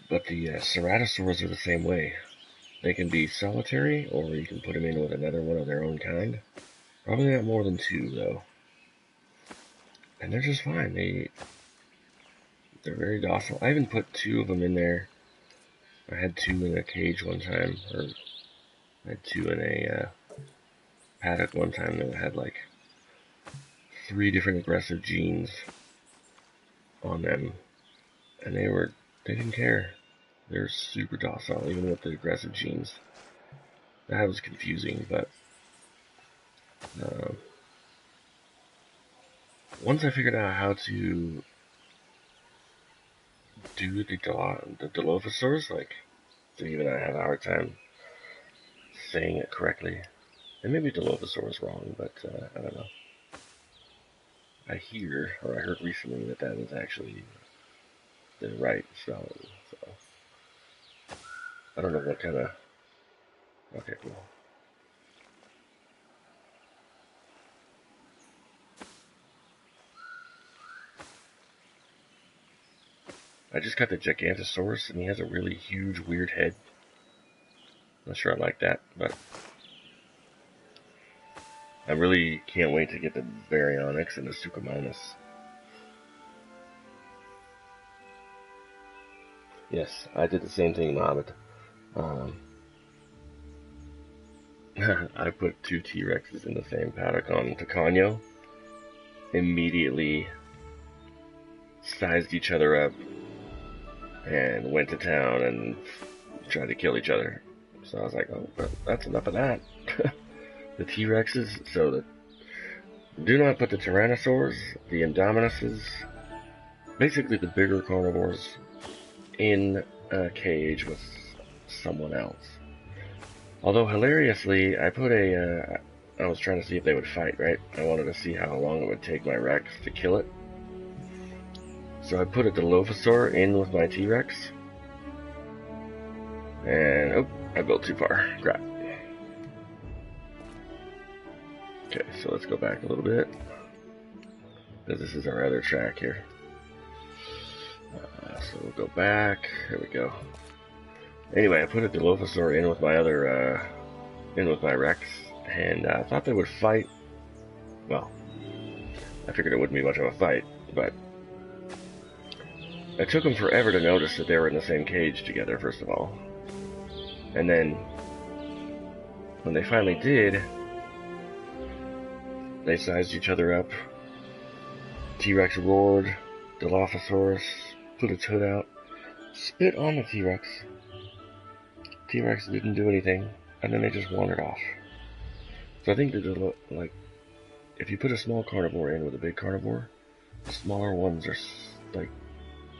Speaker 1: But the ceratosaurs are the same way. They can be solitary, or you can put them in with another one of their own kind. Probably not more than two, though. And they're just fine. They're very docile. I even put two of them in there. I had two in a cage one time, or I had two in a paddock one time that had like 3 different aggressive genes on them, and they didn't care. They're super docile, even with the aggressive genes. That was confusing, but once I figured out how to do the Dilophosaurs, so even I have a hard time saying it correctly. And maybe Dilophosaur is wrong, but I don't know. I heard recently that is actually the right spelling, so I don't know what kind of... Okay, cool. I just got the Gigantosaurus, and he has a really huge, weird head. Not sure I like that, but I really can't wait to get the Baryonyx and the Suchomimus. Yes, I did the same thing, Mohammed. I put 2 T-Rexes in the same paddock on Tacanio. Immediately sized each other up and went to town and tried to kill each other. So I was like, oh, well, that's enough of that. The T-Rexes, do not put the Tyrannosaurs, the Indomituses, basically the bigger carnivores, in a cage with someone else. Although hilariously, I was trying to see if they would fight, right? I wanted to see how long it would take my Rex to kill it. So I put a Dilophosaur in with my T-Rex. And, I built too far. Crap. Okay, so let's go back a little bit. because this is our other track here. So we'll go back. Here we go. Anyway, I put a Dilophosaur in with my other, in with my Rex, and I thought they would fight. Well, I figured it wouldn't be much of a fight, but it took them forever to notice that they were in the same cage together, first of all. And then, when they finally did, they sized each other up. T-Rex roared, Dilophosaurus put its hood out, spit on the T-Rex. T-Rex didn't do anything, and then they just wandered off. So I think that, like, if you put a small carnivore in with a big carnivore, the smaller ones are, like,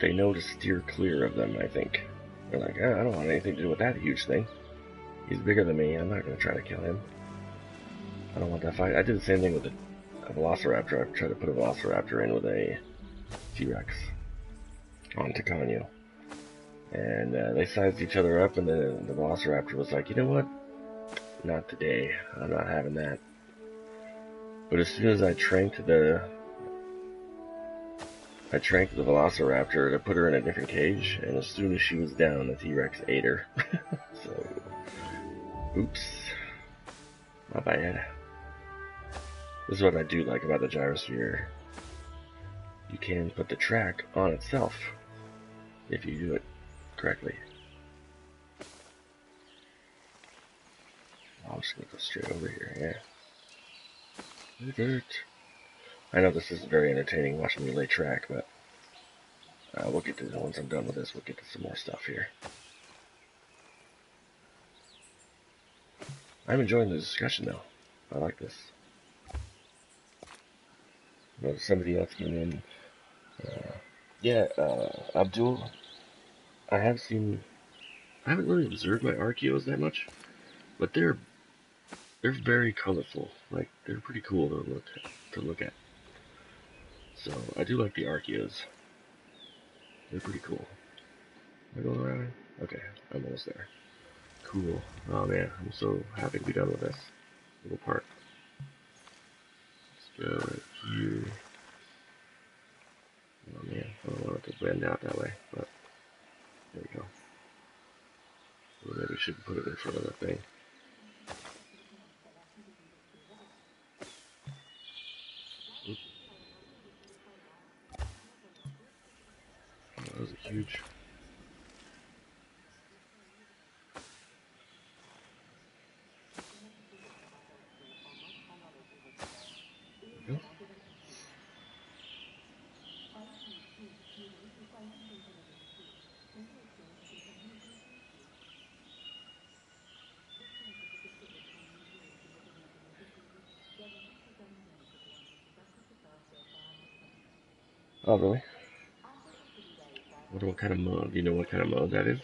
Speaker 1: they know to steer clear of them, I think. They're like, I don't want anything to do with that huge thing. He's bigger than me, I'm not going to try to kill him. I don't want that fight. I did the same thing with a Velociraptor. I tried to put a Velociraptor in with a T-Rex on Takanyo. And they sized each other up, and the Velociraptor was like, you know what? Not today. I'm not having that. But as soon as I tranked the Velociraptor to put her in a different cage, and as soon as she was down, the T-Rex ate her. So, oops. My bad. This is what I do like about the gyrosphere. You can put the track on itself if you do it correctly. I'm just gonna go straight over here, yeah. I know this isn't very entertaining watching me lay track, but we'll get to, once I'm done with this, we'll get to some more stuff here. I'm enjoying the discussion though. I like this. You know, somebody else came in. Abdul, I haven't really observed my Archeos that much, but they're very colorful. Like, they're pretty cool to look at. So I do like the Archeos. They're pretty cool. Am I going the right way? Okay, I'm almost there. Cool. Oh man, I'm so happy to be done with this little part. Let's go right here. Oh man, I don't want it to bend out that way, but there we go. Maybe we should put it in front of that thing. Oops. Oh, that was a huge. There we go. Oh really? What kind of mode? Do you know what kind of mode that is?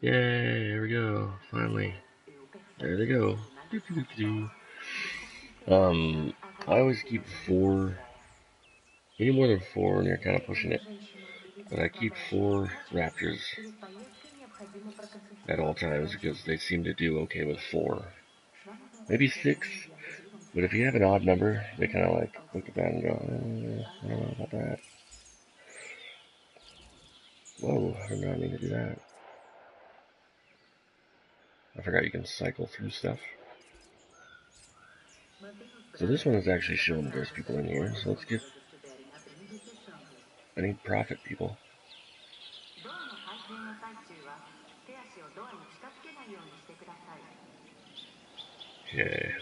Speaker 1: Yay, there we go. Finally. There they go. I always keep 4. Any more than 4 and you're kind of pushing it. But I keep 4 raptors at all times because they seem to do okay with 4. Maybe 6. But if you have an odd number, they kind of like look at that and go, I don't know about that. Whoa, I did not mean to do that. I forgot you can cycle through stuff. So this one is actually showing that there's people in here, so let's get... I need profit, people. Okay.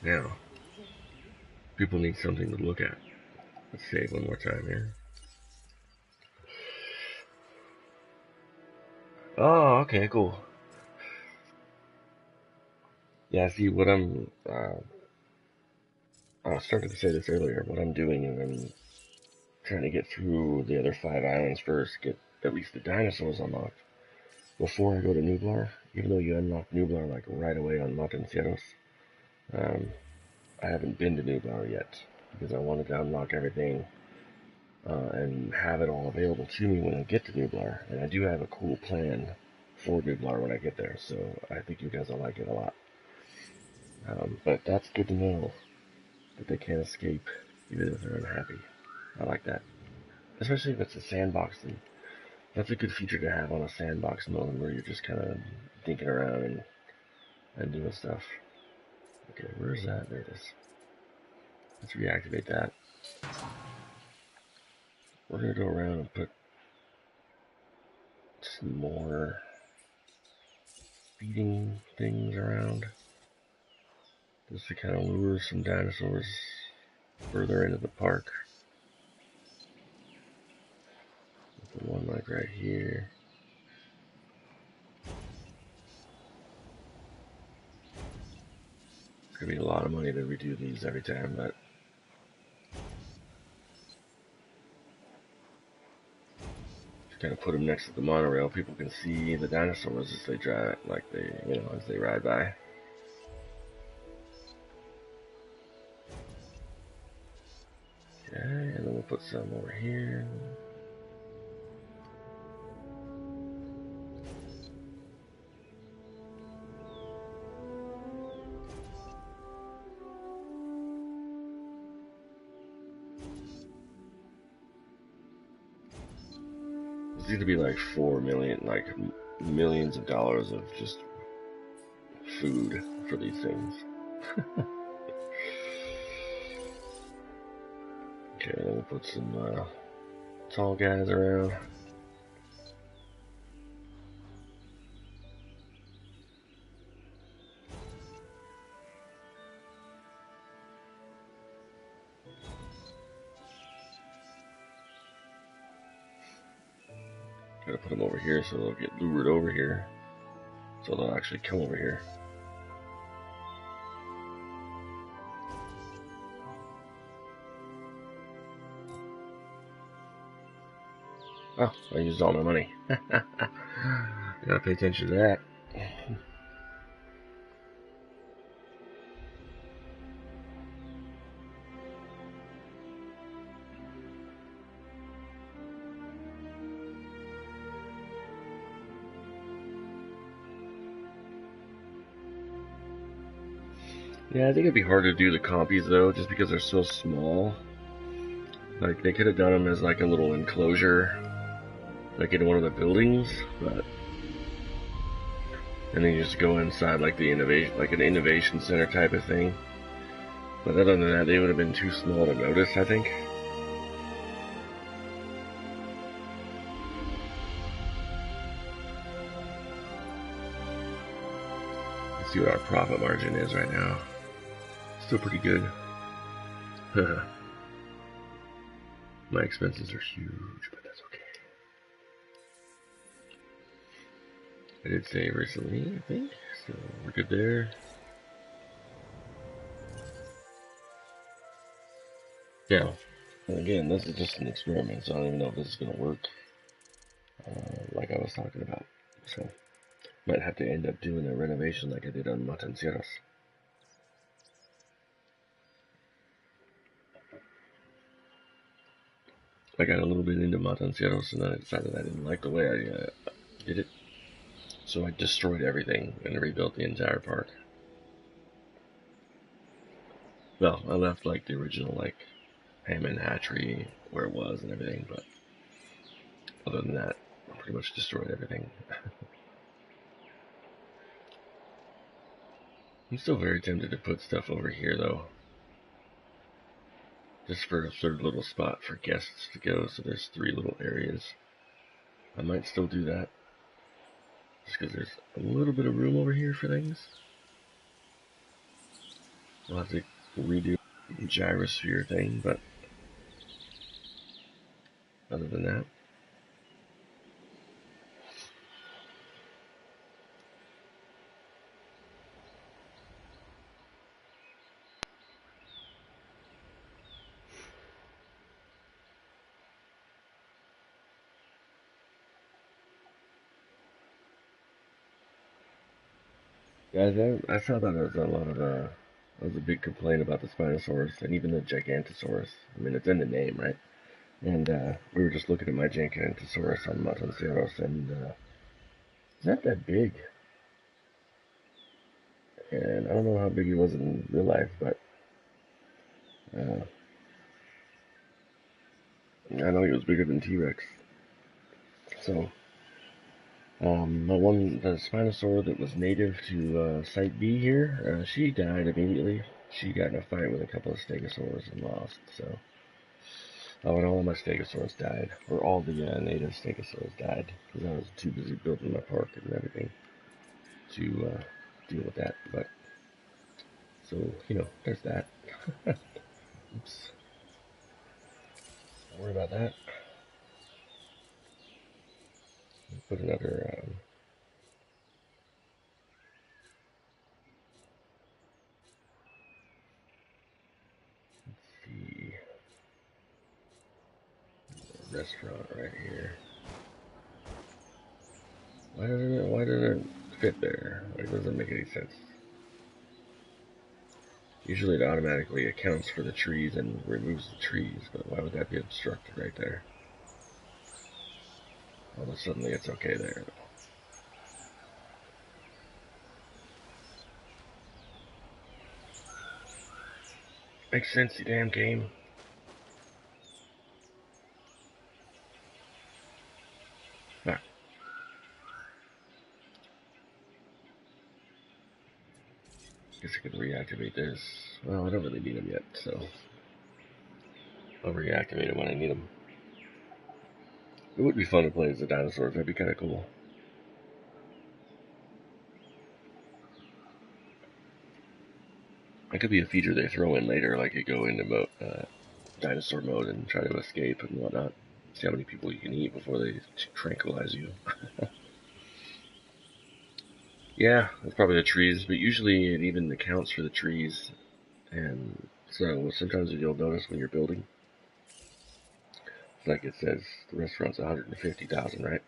Speaker 1: Now, people need something to look at. Let's save one more time here. Oh, okay, cool. Yeah, see, what I started to say this earlier, what I'm doing is I'm trying to get through the other 5 islands first, get at least the dinosaurs unlocked, before I go to Nublar. Even though you unlock Nublar like right away on Matancieros, I haven't been to Nublar yet, because I wanted to unlock everything, and have it all available to me when I get to Nublar, and I do have a cool plan for Nublar when I get there, so I think you guys will like it a lot. But that's good to know that they can't escape even if they're unhappy. I like that. Especially if it's a sandbox, then that's a good feature to have on a sandbox mode where you're just kind of dinking around and doing stuff. Okay, where's that? There it is. Let's reactivate that. We're going to go around and put some more feeding things around just to kind of lure some dinosaurs further into the park. Put one like right here. It's going to be a lot of money to redo these every time, but kind of put them next to the monorail, people can see the dinosaurs as they drive, like as they ride by. Okay, and then we'll put some over here. It's going to be like 4 million, like millions of dollars of just food for these things. Okay, then we'll put some tall guys around. Gotta put them over here so they'll get lured over here. So they'll actually come over here. Oh, I used all my money. Gotta pay attention to that. Yeah, I think it'd be hard to do the compies though, just because they're so small. Like, they could have done them as like a little enclosure, like in one of the buildings, but and then you just go inside like the innovation, like an innovation center type of thing. But other than that, they would have been too small to notice, I think. Let's see what our profit margin is right now. Still pretty good. My expenses are huge, but that's okay. I did save recently, I think, so we're good there. Yeah, and again, this is just an experiment, so I don't even know if this is going to work, like I was talking about. So, might have to end up doing a renovation like I did on Matanceros. I got a little bit into Matanceros, and then I decided I didn't like the way I did it. So I destroyed everything and rebuilt the entire park. Well, I left like the original like Hammond hatchery where it was and everything, but other than that, I pretty much destroyed everything. I'm still very tempted to put stuff over here though. Just for a third little spot for guests to go, so there's 3 little areas. I might still do that. Just because there's a little bit of room over here for things. We'll have to redo the gyrosphere thing, but other than that. Yeah, I saw that as a lot of that was a big complaint about the Spinosaurus and even the Gigantosaurus. I mean, it's in the name, right? And we were just looking at my Gigantosaurus on Matanceros, and it's not that big. and I don't know how big he was in real life, but I know he was bigger than T-Rex. So, the Spinosaur that was native to Site B here, she died immediately. She got in a fight with a couple of Stegosaurs and lost. So, and all my Stegosaurs died, or all the native Stegosaurs died, because I was too busy building my park and everything to deal with that. But so there's that. Oops. Don't worry about that. Put another. Let's see. Restaurant right here. Why doesn't it fit there? It doesn't make any sense. Usually it automatically accounts for the trees and removes the trees, but why would that be obstructed right there? Although suddenly it's okay there. Makes sense, you damn game. Ah. Guess I could reactivate this. Well, I don't really need them yet, so I'll reactivate them when I need them. It would be fun to play as the dinosaurs. That'd be kind of cool. That could be a feature they throw in later, like you go into dinosaur mode and try to escape and whatnot. See how many people you can eat before they tranquilize you. Yeah, that's probably the trees, but usually it even accounts for the trees. And so sometimes you'll notice when you're building, it's like it says the restaurant's 150,000, right?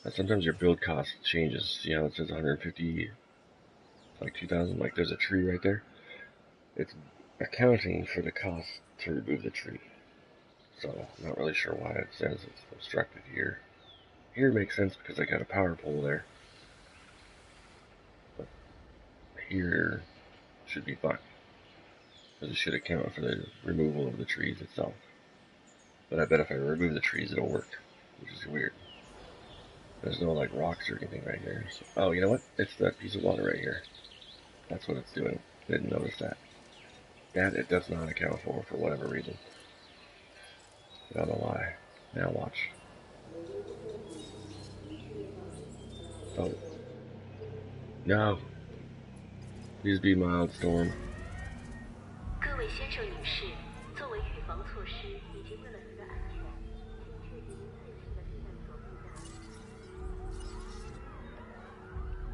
Speaker 1: And sometimes your build cost changes. It says 150, like 2,000. Like there's a tree right there. It's accounting for the cost to remove the tree. So I'm not really sure why it says it's obstructed here. Here it makes sense because I got a power pole there. But here should be fine, because it should account for the removal of the trees itself. But I bet if I remove the trees, it'll work, which is weird. There's no like rocks or anything right here. So, oh, you know what? It's that piece of water right here. That's what it's doing. Didn't notice that. That it does not account for whatever reason. I don't know why. Now watch. Oh. No. Please be mild, Storm.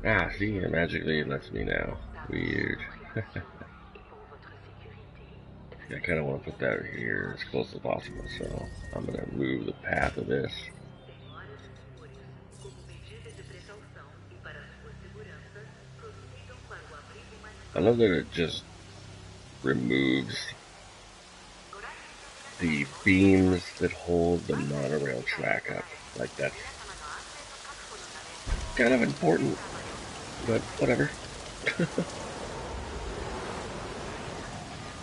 Speaker 1: Ah, see, it magically lets me now. Weird. I kind of want to put that here as close as possible, so I'm going to move the path of this. I love that it just removes the beams that hold the monorail track up. Like, that's kind of important, but whatever.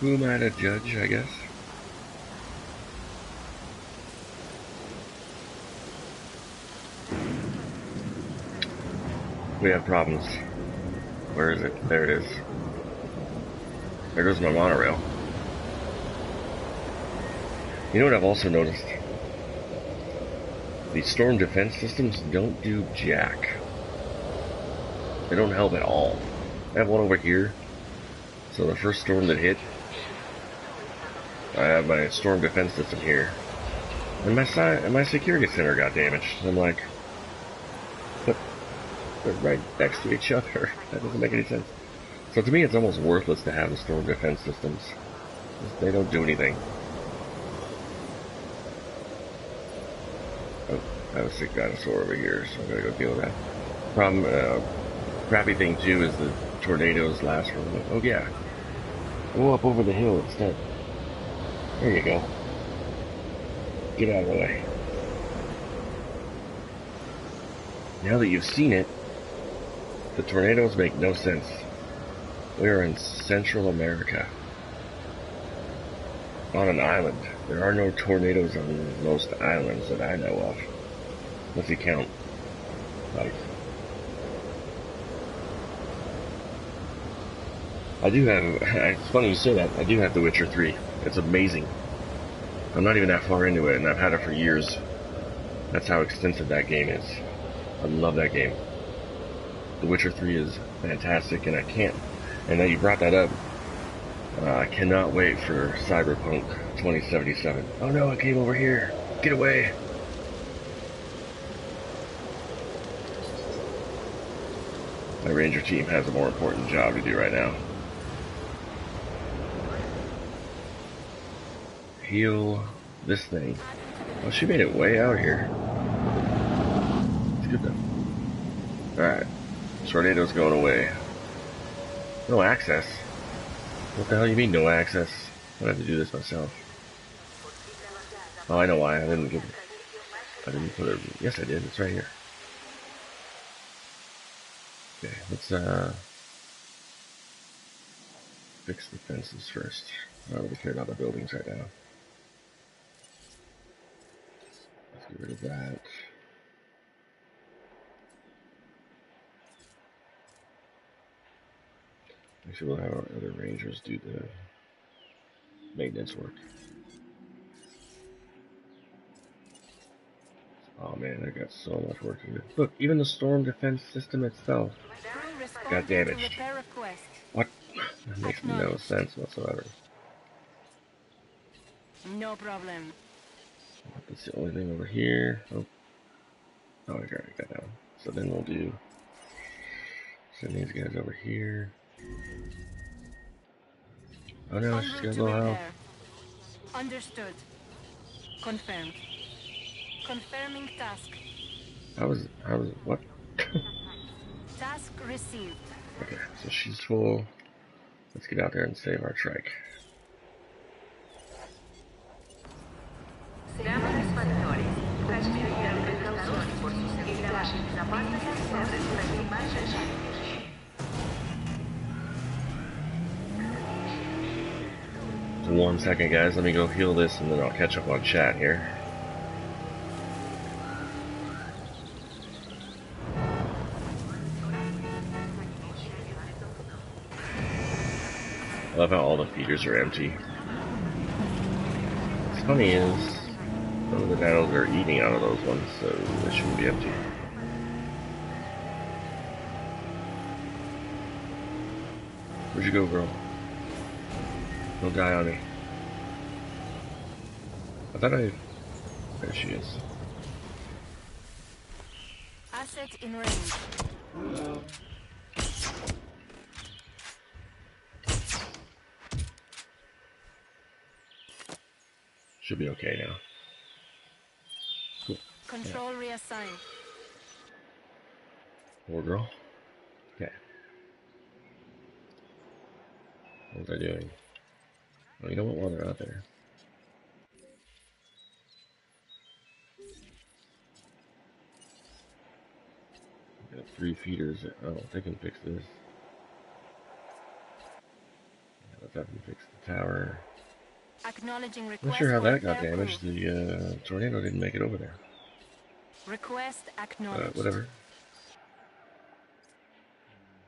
Speaker 1: Who am I to judge, I guess? We have problems. Where is it? There it is. There goes my monorail. You know what I've also noticed? The storm defense systems don't do jack. They don't help at all. I have one over here. So the first storm that hit, I have my storm defense system here. And my security center got damaged. I'm like, but they're right next to each other. That doesn't make any sense. So to me, it's almost worthless to have the storm defense systems. They don't do anything. Oh, I have a sick dinosaur over here, so I'm gonna go deal with that. Crappy thing too is the tornadoes last for oh yeah. Go up over the hill instead. There you go. Get out of the way. Now that you've seen it, The tornadoes make no sense. We are in Central America. On an island. There are no tornadoes on most islands that I know of. Unless you count, like, I do have, it's funny you say that, I do have The Witcher 3. It's amazing. I'm not even that far into it, and I've had it for years. That's how extensive that game is. I love that game. The Witcher 3 is fantastic, and and now you brought that up, I cannot wait for Cyberpunk 2077. Oh no, it came over here. Get away. My ranger team has a more important job to do right now. Heal this thing. Oh, she made it way out here. It's good though. Alright. Tornado's going away. No access? What the hell you mean no access? I have to do this myself. Oh, I know why. I didn't put it. Yes, I did. It's right here. Okay, let's fix the fences first. I don't really care about the buildings right now. Let's get rid of that. Actually, we'll have our other rangers do the maintenance work. Oh man, I got so much work to do. Look, even the storm defense system itself got damaged. What? That makes no sense whatsoever.
Speaker 3: No problem.
Speaker 1: That's the only thing over here. Oh, I already got that down. So then we'll send these guys over here. Oh no, she's got low health.
Speaker 3: Understood. Confirmed. Confirming task.
Speaker 1: How was what?
Speaker 3: Task received.
Speaker 1: Okay, so she's full. Let's get out there and save our trike. So 1 second, guys. Let me go heal this, and then I'll catch up on chat here. I love how all the feeders are empty. What's funny is some of the battles are eating out of those ones, so they shouldn't be empty. Where'd you go, girl? Don't die on me. There she is.
Speaker 3: Asset in range.
Speaker 1: Should be okay now. Cool.
Speaker 3: Control reassigned.
Speaker 1: Poor girl. Okay. What was I doing? Oh, you know what? While they're out there. Got 3 feeders. Oh, they can fix this. Let's have them fix the tower.
Speaker 3: Acknowledging request.
Speaker 1: I'm not sure how that got damaged. The tornado didn't make it over there.
Speaker 3: Request acknowledged.
Speaker 1: Whatever.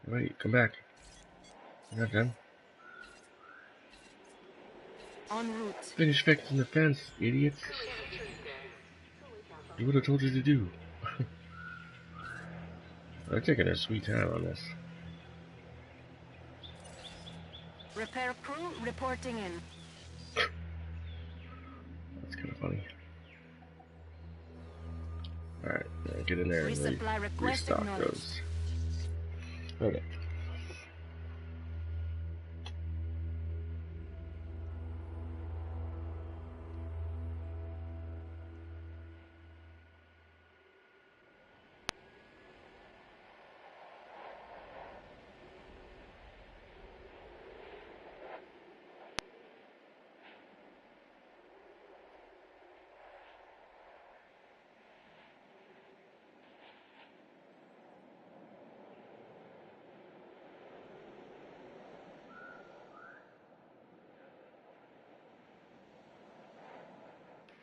Speaker 1: Wait, come back. You're not done.
Speaker 3: En route.
Speaker 1: Finish fixing the fence, idiots. Do what I told you to do. They're taking their sweet time on this.
Speaker 3: Repair crew reporting in.
Speaker 1: That's kind of funny. Alright, get in there and restock those. Okay.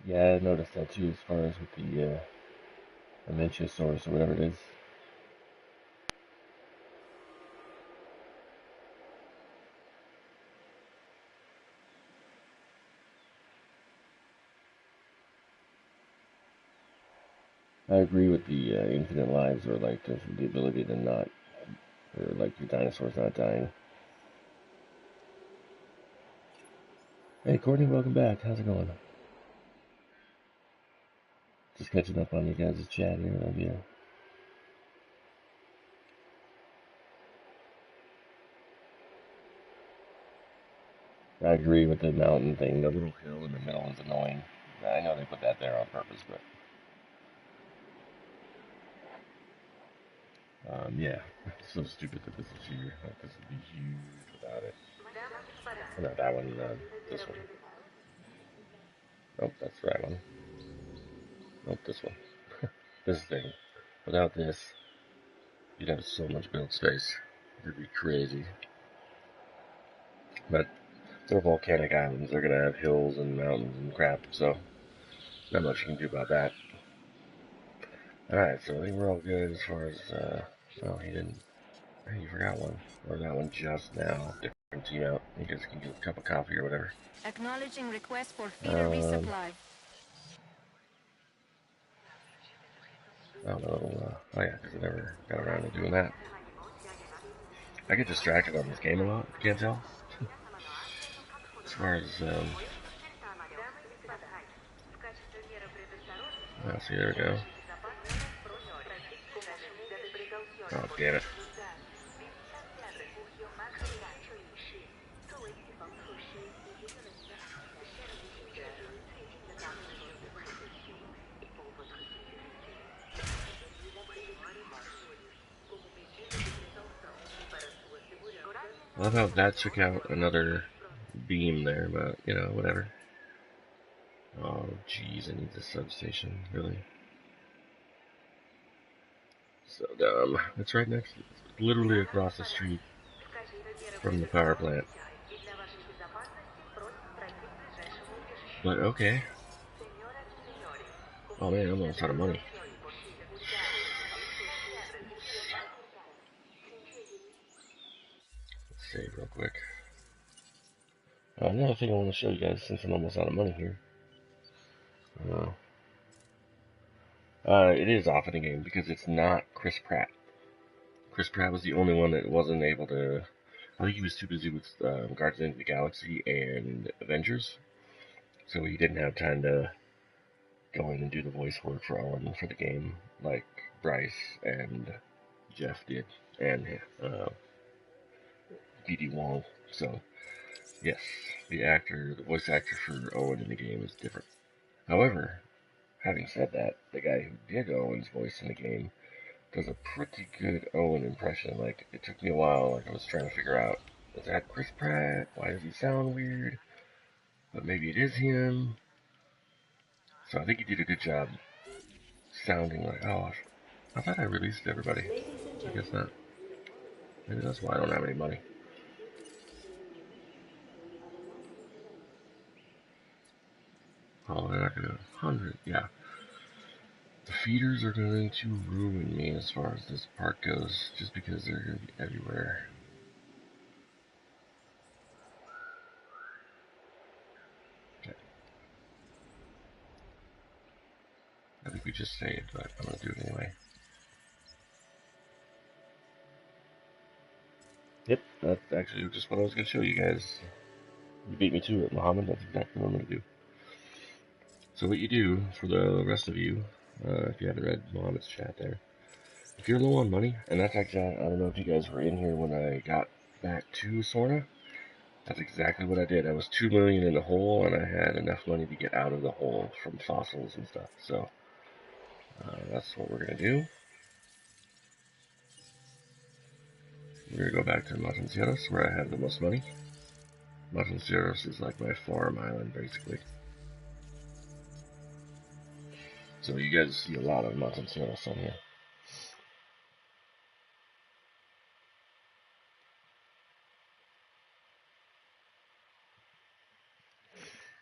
Speaker 1: Yeah, I noticed that too, as far as with the Amenchiosaurus or whatever it is. I agree with the infinite lives, or like the ability to not, or like your dinosaurs not dying. Hey Courtney, welcome back. How's it going? Just catching up on you guys' chat here. Love you. I agree with the mountain thing. The little hill in the middle is annoying. I know they put that there on purpose, but yeah, it's so stupid that this is here. Like, this would be huge without it. Oh, not that one. This one. Nope, that's the right one. Nope, this one. This thing. Without this, you'd have so much build space. It'd be crazy. But they're volcanic islands. They're gonna have hills and mountains and crap, so not much you can do about that. Alright, so I think we're all good as far as, oh, he didn't, hey, you forgot one. Or that one just now. Different team out. You guys can get a cup of coffee or whatever.
Speaker 3: Acknowledging request for feeder resupply.
Speaker 1: Oh, no, oh yeah, because I never got around to doing that. I get distracted on this game a lot, you can't tell. As far as, oh, see, there we go. Oh, damn it. I love how that took out another beam there, but, you know, whatever. Oh, jeez, I need this substation, really. So dumb. It's right next, literally across the street from the power plant. But okay. Oh man, I'm almost out of money. Let's save real quick. Another thing I want to show you guys, since I'm almost out of money here. It is off in the game because it's not Chris Pratt. Chris Pratt was the only one that wasn't able to. I think he was too busy with Guardians of the Galaxy and Avengers, so he didn't have time to go in and do the voice work for Owen for the game, like Bryce and Jeff did, and BD Wong. So yes, the voice actor for Owen in the game is different. However, having said that, the guy who did Owen's voice in the game does a pretty good Owen impression. Like, it took me a while, like I was trying to figure out, is that Chris Pratt? Why does he sound weird? But maybe it is him. So I think he did a good job sounding like, oh, I thought I released everybody. I guess not. Maybe that's why I don't have any money. Oh, they're not gonna 100. Yeah. The feeders are going to ruin me as far as this park goes, just because they're going to be everywhere. Okay. I think we just saved, but I'm going to do it anyway. Yep, that's actually just what I was going to show you guys. You beat me to it, Mohammed. That's exactly what I'm going to do. So what you do, for the rest of you, if you haven't read Mohammed's chat there, if you're low on money, and that's actually, I don't know if you guys were in here when I got back to Sorna, that's exactly what I did. I was 2 million in the hole, and I had enough money to get out of the hole from fossils and stuff. So that's what we're going to do. We're going to go back to Matancieros, where I have the most money. Matancieros is like my farm island, basically. So you guys see a lot of Matancieros on here.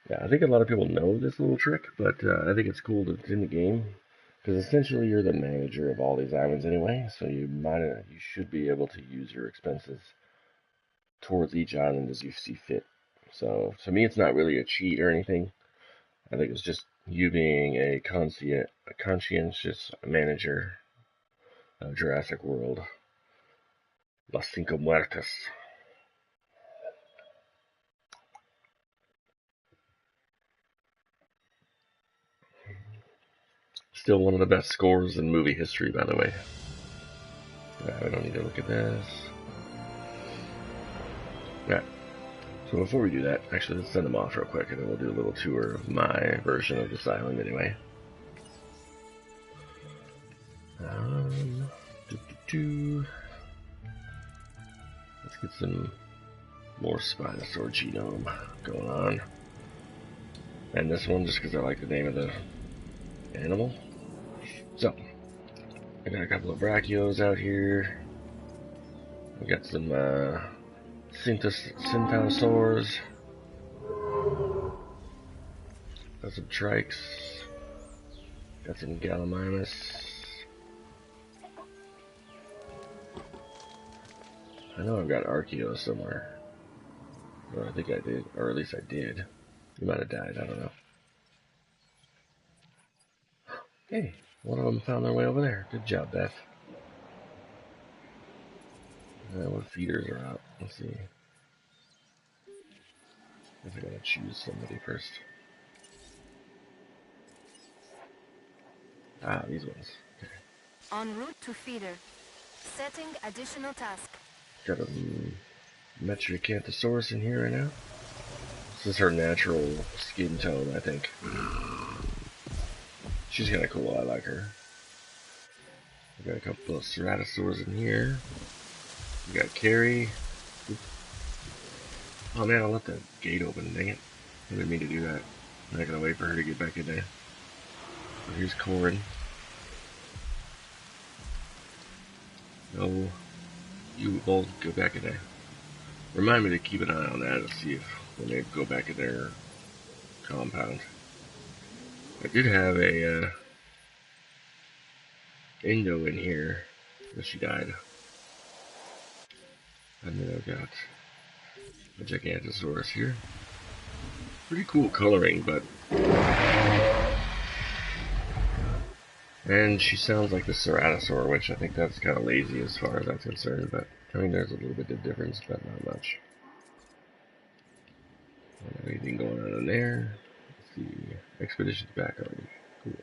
Speaker 1: Yeah, I think a lot of people know this little trick, but I think it's cool that it's in the game. Because essentially you're the manager of all these islands anyway, so you should be able to use your expenses towards each island as you see fit. So to me, it's not really a cheat or anything. I think it's just you being a conscientious manager of Jurassic World. Las Cinco Muertes. Still one of the best scores in movie history, by the way. We don't need to look at this. Alright, so before we do that, actually let's send them off real quick and then we'll do a little tour of my version of this island anyway. Let's get some more Spinosaur genome going on. And this one just because I like the name of the animal. So, I got a couple of Brachios out here. We got some Synthosaurs. Got some Trikes. Got some Gallimimus. I know I've got Archaeos somewhere. Well, I think I did, or at least I did. You might have died, I don't know. Hey, one of them found their way over there. Good job, Beth. What feeders are out? Let's see. I guess I gotta choose somebody first. Ah, these ones. Okay.
Speaker 5: En route to feeder. Setting additional task.
Speaker 1: Got a Metriacanthosaurus in here right now. This is her natural skin tone, I think. She's kind of cool. I like her. We got a couple of Ceratosaurs in here. We got Carrie. Oh man, I left that gate open. Dang it! I didn't mean to do that. I'm not gonna wait for her to get back in there. Here's Corin. No, you both go back in there. Remind me to keep an eye on that to see if when they go back in their compound. I did have a Indo in here, but she died. And then I've got a Gigantosaurus here. Pretty cool coloring, but... And she sounds like the Ceratosaur, which I think that's kind of lazy as far as I'm concerned, but I mean there's a little bit of difference, but not much. Don't have anything going on in there. Let's see. Expedition's back already. Cool.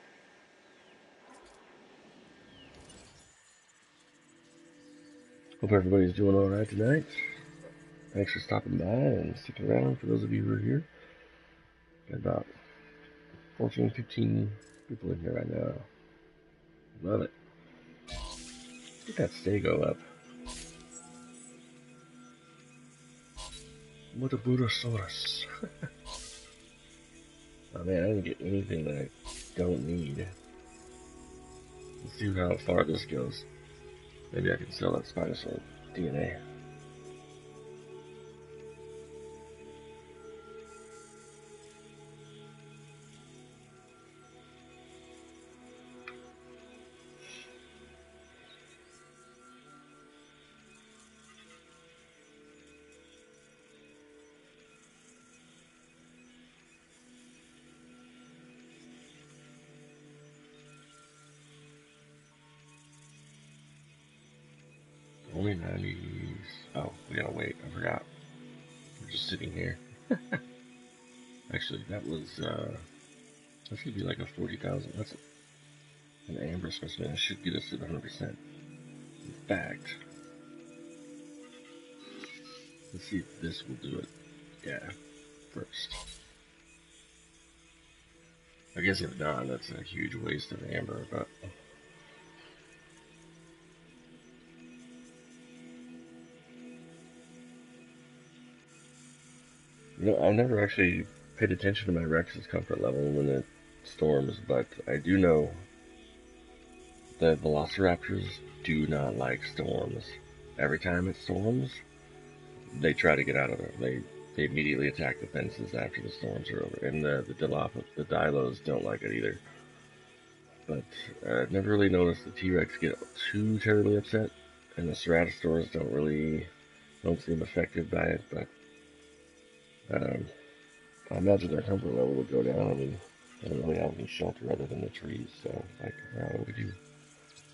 Speaker 1: Hope everybody's doing alright tonight. Thanks for stopping by and sticking around for those of you who are here. Got about 14, 15 people in here right now. Love it. Get that stego up. What a Budosaurus. Oh man, I didn't get anything that I don't need. Let's see how far this goes. Maybe I can sell that Spinosaur DNA. Only 90s. Oh, we gotta wait. I forgot. We're just sitting here. Actually, that was, that should be like a 40,000. That's an amber specimen. It should get us to 100%. In fact, let's see if this will do it. Yeah, first. I guess if not, that's a huge waste of amber, but... You know, I never actually paid attention to my Rex's comfort level when it storms, but I do know that velociraptors do not like storms. Every time it storms, they try to get out of it. They immediately attack the fences after the storms are over, and the Dilos don't like it either. But I've never really noticed the T-Rex get too terribly upset, and the Ceratosaurs don't seem affected by it. But I imagine their comfort level would go down. I mean, they don't really have any shelter other than the trees, so like, what would you?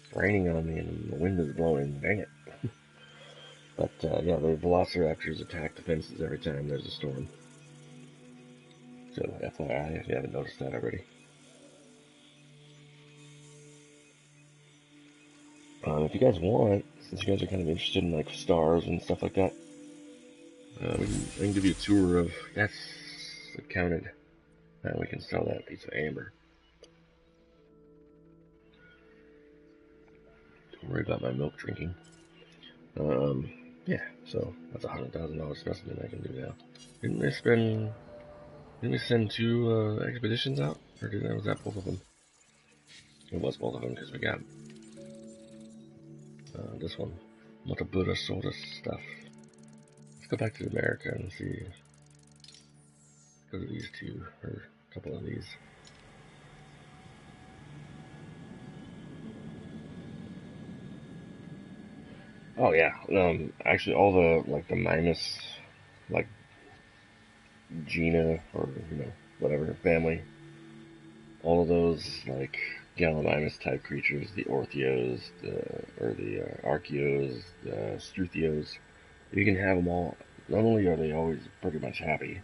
Speaker 1: It's raining on me and the wind is blowing. Dang it! But yeah, the Velociraptors attack the fences every time there's a storm. So FYI, if you haven't noticed that already. If you guys want, since you guys are kind of interested in like stars and stuff like that, I can give you a tour of. That's it counted. We can sell that piece of amber. Don't worry about my milk drinking. Yeah, so that's $100,000 specimen I can do now. Didn't we send 2 expeditions out? Or was that both of them? It was both of them because we got this one. What a Buddha soda stuff. Let's go back to America and see. Go to these 2, or a couple of these. Oh yeah, actually all the Mimas, like Gina or whatever family, all of those like Gallimimus type creatures, the Orthios, the Archeos, the Struthios, you can have them all. Not only are they always pretty much happy,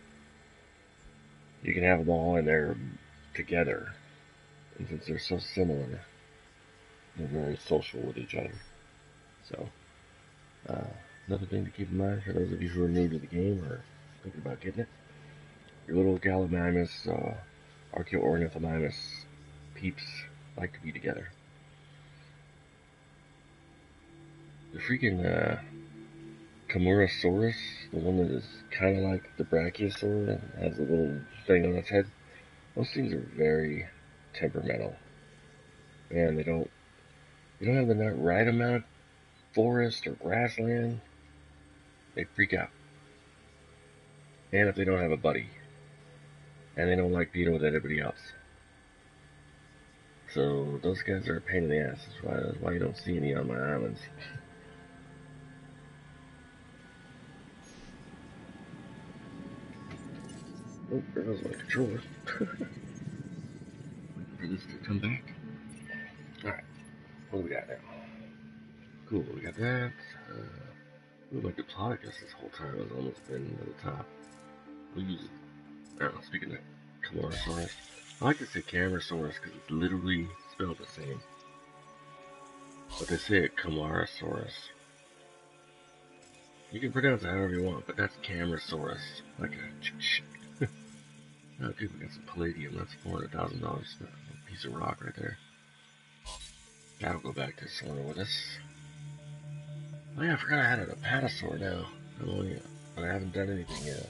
Speaker 1: you can have them all in there together, and since they're so similar, they're very social with each other. So. Another thing to keep in mind for those of you who are new to the game or thinking about getting it, your little Gallimimus, Archaeornithomimus peeps like to be together. The freaking Camarasaurus, the one that is kind of like the Brachiosaur and has a little thing on its head, those things are very temperamental. Man, they don't have the right amount of forest or grassland, they freak out. And if they don't have a buddy, and they don't like being with everybody else. So those guys are a pain in the ass. That's why you don't see any on my islands. Oh, there goes my controller. Waiting for this to come back. Alright, what do we got now? Cool, we got that. My Diplodocus this whole time has almost been to the top. We'll use it. I don't know, speaking of Camarasaurus, I like to say Camarasaurus because it's literally spelled the same. But they say it Camarasaurus. You can pronounce it however you want, but that's Camarasaurus. Like a oh, dude, we got some palladium. That's $400,000. A piece of rock right there. That'll go back to Sorna with us. Oh yeah, I forgot I had an Apatosaur now. But I haven't done anything yet.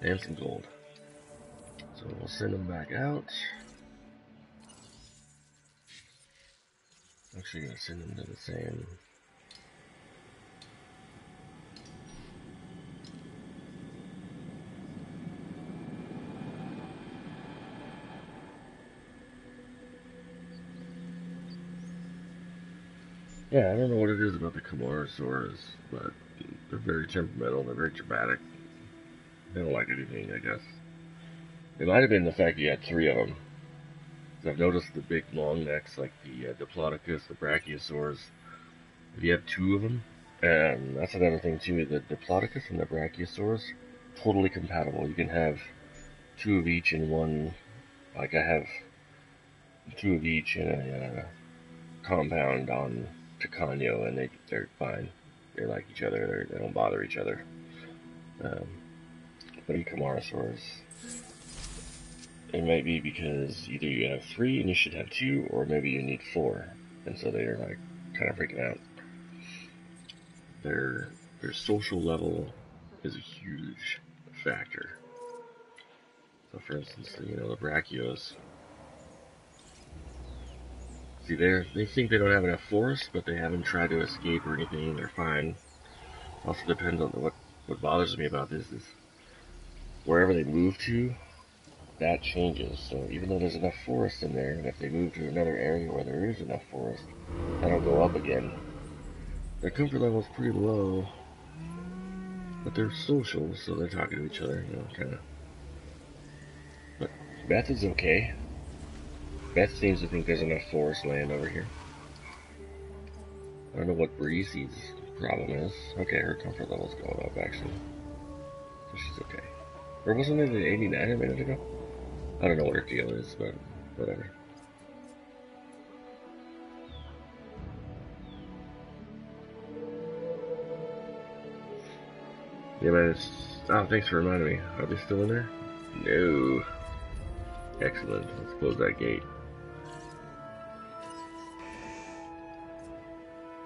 Speaker 1: And some gold. So we'll send them back out. Actually, gonna send them to the same. Yeah, I don't know what it is about the Camarasaurs, but they're very temperamental, they're very dramatic. They don't like anything, I guess. It might have been the fact you had 3 of them. I've noticed the big long necks, like the Diplodocus, the Brachiosaurs. If you have 2 of them, and that's another thing too, the Diplodocus and the Brachiosaurs, totally compatible. You can have 2 of each in one, like I have 2 of each in a compound on Tacanio, and they're fine. They like each other, they don't bother each other. But in Camarasaurs, it might be because either you have 3 and you should have 2, or maybe you need 4, and so they're like kind of freaking out. Their social level is a huge factor. So, for instance, the Brachios. See, they think they don't have enough force, but they haven't tried to escape or anything. They're fine. Also depends on what bothers me about this is wherever they move to, that changes. So even though there's enough forest in there, and if they move to another area where there is enough forest, that'll go up again. Their comfort level is pretty low, but they're social, so they're talking to each other, you know, kind of. But Beth is okay. Beth seems to think there's enough forest land over here. I don't know what Breezy's problem is. Okay, her comfort level's going up, actually. So she's okay. Or wasn't it at 89 a minute ago? I don't know what her deal is, but whatever. Yeah, man, it's... Oh, thanks for reminding me. Are they still in there? No. Excellent. Let's close that gate.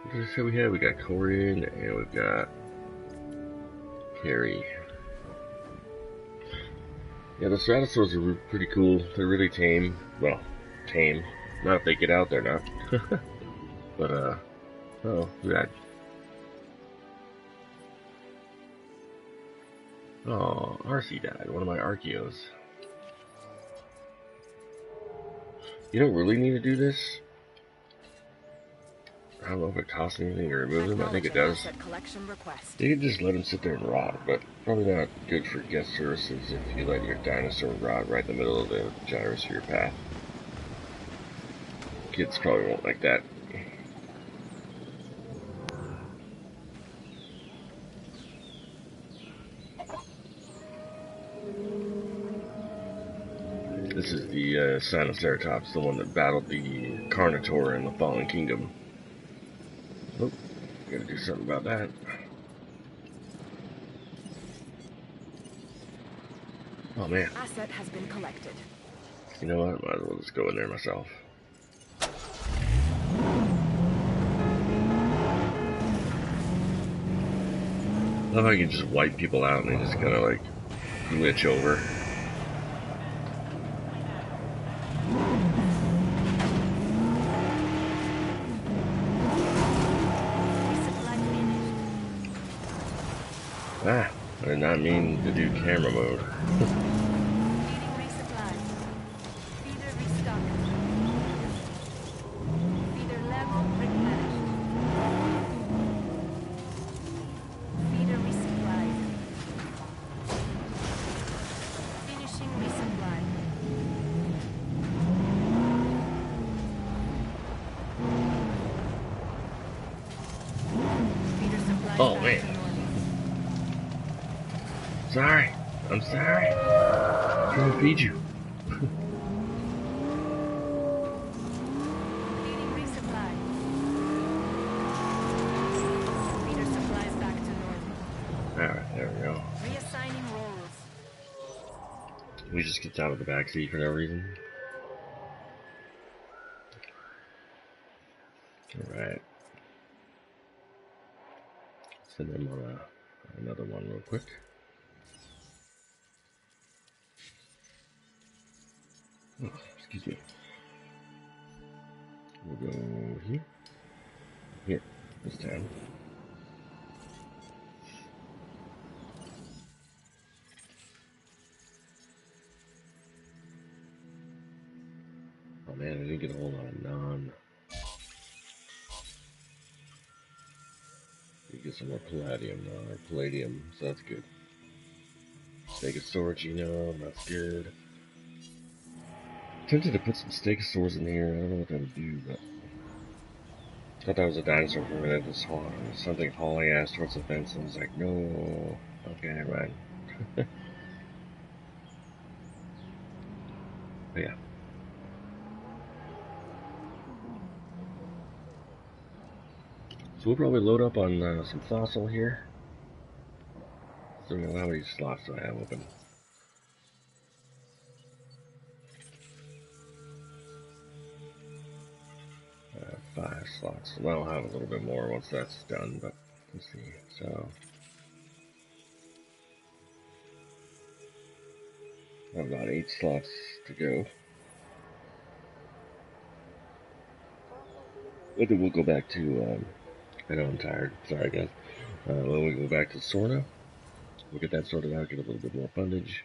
Speaker 1: What did I say we had? We got Corin, and we've got Carrie. Yeah, the Stratosaurs are pretty cool. They're really tame. Well, tame. Not if they get out there, not. But, oh, bad. Oh, Arcee died. One of my Archeos. You don't really need to do this. I don't know if it costs anything to remove them. I think it does. You can just let them sit there and rot, but probably not good for guest services if you let your dinosaur rot right in the middle of the gyrosphere path. Kids probably won't like that. This is the Sinoceratops, the one that battled the Carnotaur in the Fallen Kingdom. Oh, gotta do something about that. Oh man.
Speaker 3: Asset has been collected.
Speaker 1: You know what? Might as well just go in there myself. I love how you can just wipe people out and they just kind of like glitch over. Ah, I did not mean to do camera mode. Oh man. Sorry. I'm sorry. I'm trying to feed you. Alright, there we go.
Speaker 3: Reassigning roles.
Speaker 1: We just get out of the backseat for no reason. Alright. Send them on another one real quick. Oh, excuse me. We'll go here. Here, this time. Oh man, I didn't get a whole lot of non. You get some more palladium now, or palladium, so that's good. Stegosaur genome, that's good. Tempted to put some stegosaurs in here. I don't know what that would do, but I thought that was a dinosaur for a minute. This something hauling ass towards the fence, and I was like, no. Okay, never mind. But yeah. So we'll probably load up on some fossil here. So how many slots do I have open? I have 5 slots. Well, I'll have a little bit more once that's done, but let's see. So I have about 8 slots to go. But then we'll go back to, I know I'm tired. Sorry, guys. When we go back to Sorna, we'll get that sorted out, get a little bit more fundage,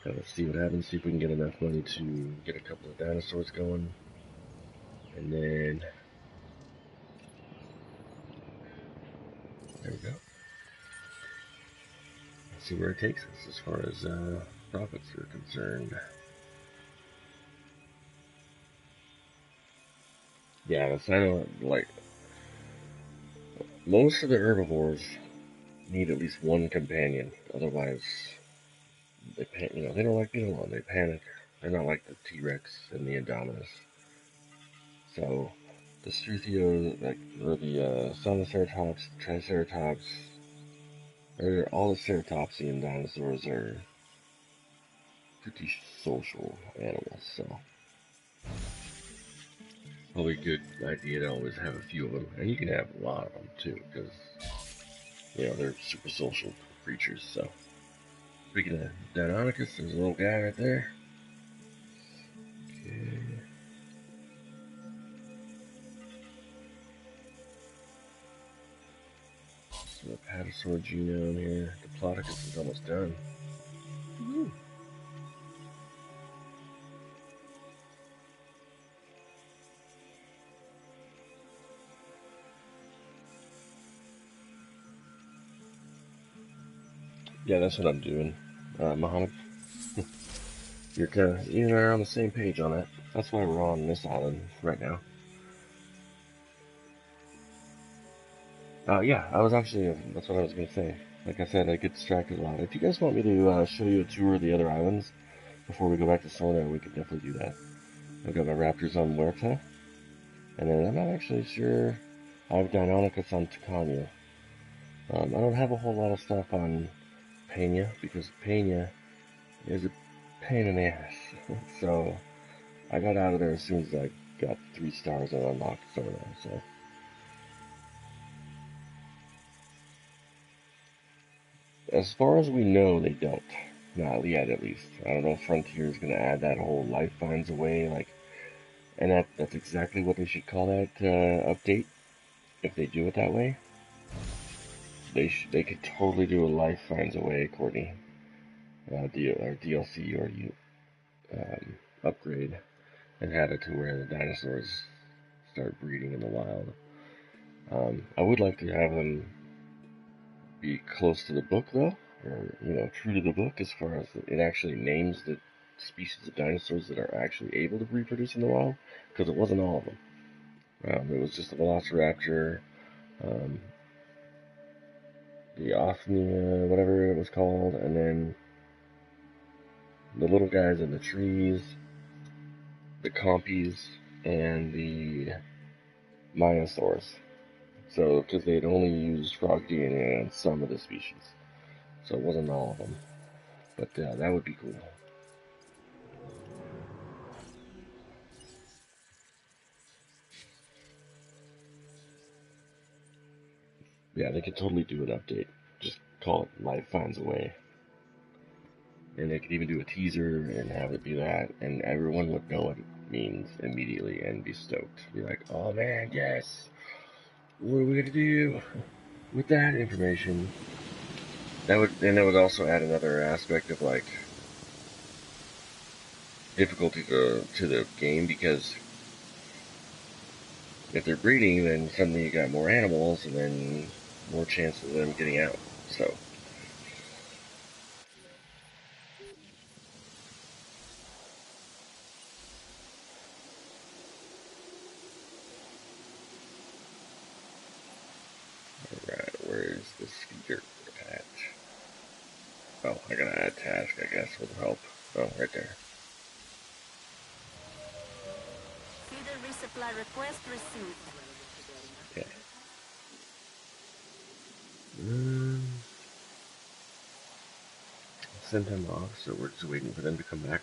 Speaker 1: kind of see what happens, see if we can get enough money to get a couple of dinosaurs going, and then there we go. See where it takes us as far as profits are concerned. Yeah, that's, I know, like, most of the herbivores need at least one companion, otherwise they don't like being alone, they panic. They're not like the T-Rex and the Indominus. So, the Struthio, like, or the Sinoceratops, Triceratops, or all the ceratopsian dinosaurs are pretty social animals, so probably a good idea to always have a few of them, and you can have a lot of them too, because they're super social creatures. So speaking of Deinonychus, there's a little guy right there. Okay. So the Patasaur genome here. Diplodocus is almost done. Woo. Yeah, that's what I'm doing, Mohammed. You're kind of, you and I are on the same page on that. That's why we're on this island right now. Yeah, I was actually, that's what I was going to say. Like I said, I get distracted a lot. If you guys want me to show you a tour of the other islands before we go back to Sorna, we could definitely do that. I've got my Raptors on Muerta, and then I'm not actually sure. I have Deinonychus on Tucania. I don't have a whole lot of stuff on Pena, because Pena is a pain in the ass. So I got out of there as soon as I got 3 stars and unlocked Sorna, so. As far as we know, they don't. Not yet, at least. I don't know if Frontier is going to add that whole life finds a way, like, and that's exactly what they should call that update. If they do it that way, they could totally do a life finds a way, Courtney, or DLC or upgrade, and have it to where the dinosaurs start breeding in the wild. I would like to have them be close to the book, though, or true to the book as far as it actually names the species of dinosaurs that are actually able to reproduce in the wild, because it wasn't all of them. It was just the Velociraptor, um, the Othnia, whatever it was called, and then the little guys in the trees, the Compies, and the Myosaurs. So, because they'd only used frog DNA on some of the species, so it wasn't all of them. But that would be cool. Yeah, they could totally do an update. Just call it Life Finds a Way. And they could even do a teaser and have it be that, and everyone would know what it means immediately and be stoked. Be like, oh man, yes! What are we gonna do with that information? That would also add another aspect of like difficulty to the game, because if they're breeding, then suddenly you got more animals and then more chance of them getting out. So alright, where's this feeder attach? Oh, I gotta add task, I guess, with help. Oh, right there.
Speaker 5: Feeder resupply request received.
Speaker 1: Okay. Sent them off, so we're just waiting for them to come back.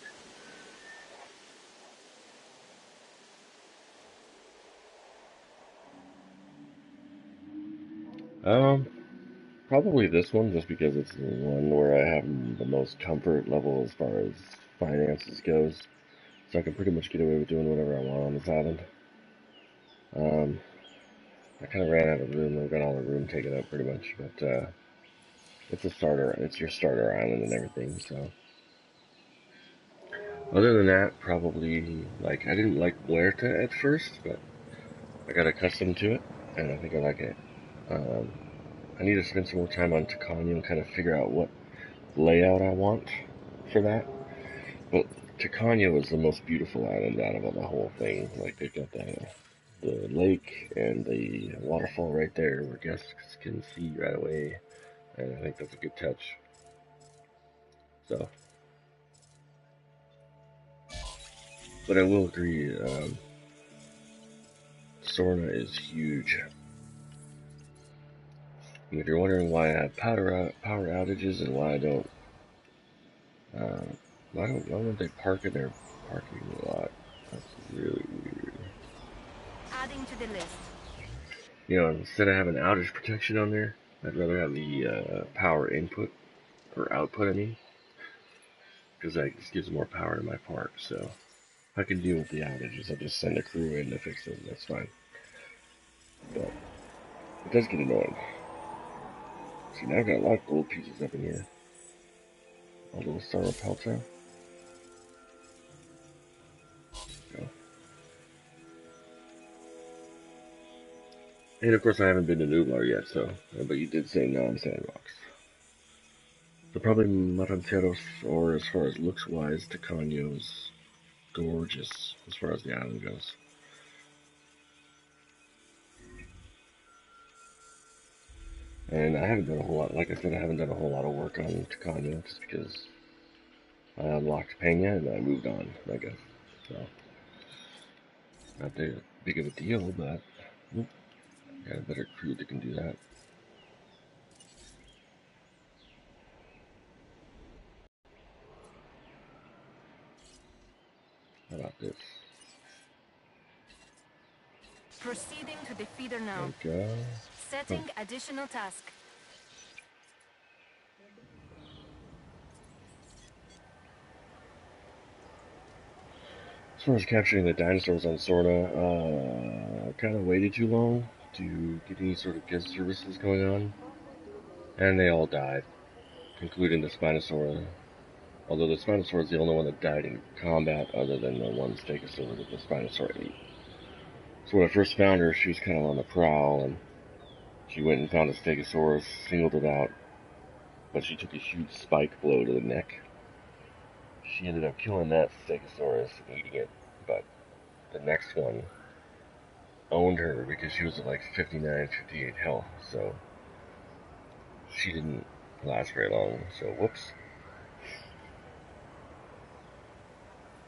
Speaker 1: Probably this one, just because it's the one where I have the most comfort level as far as finances goes. So I can pretty much get away with doing whatever I want on this island. I kind of ran out of room. I've got all the room taken up pretty much, but it's a starter. It's your starter island and everything. So other than that, probably like I didn't like Huerta at first, but I got accustomed to it, and I think I like it. Um, I need to spend some more time on Tacanya and kind of figure out what layout I want for that. But Tacanya was the most beautiful island out of the whole thing. Like they've got the lake and the waterfall right there where guests can see right away, and I think that's a good touch. So, but I will agree, Sorna is huge. And if you're wondering why I have power outages and uh, why don't they park in their parking lot? That's really weird.
Speaker 5: Adding to the list.
Speaker 1: You know, instead of having outage protection on there, I'd rather have the power input or output. I mean, because that just gives more power to my park. So I can deal with the outages. I just send a crew in to fix it. And that's fine. But it does get annoying. See, now I've got a lot of gold pieces up in here. A little Star Pelta. Go. And of course, I haven't been to Nublar yet, so. But you did say non-sandbox. So probably Matanceros, or as far as looks-wise, Tacano is gorgeous as far as the island goes. And I haven't done a whole lot, like I said, I haven't done a whole lot of work on Tacano just because I unlocked Pena and I moved on, I guess. So, not that big of a deal, but got a better crew that can do that. How about this?
Speaker 5: Proceeding to the feeder now.
Speaker 1: There we go. Oh.
Speaker 5: Setting additional task.
Speaker 1: As far as capturing the dinosaurs on Sorna, I kind of waited too long to get any sort of guest services going on, and they all died, including the Spinosaur. Although the Spinosaur is the only one that died in combat, other than the one Stegosaur that the Spinosaur ate. So when I first found her, she was kind of on the prowl, and she went and found a Stegosaurus, singled it out, but she took a huge spike blow to the neck. She ended up killing that Stegosaurus and eating it, but the next one owned her because she was at like 59, 58 health, so she didn't last very long. So, whoops.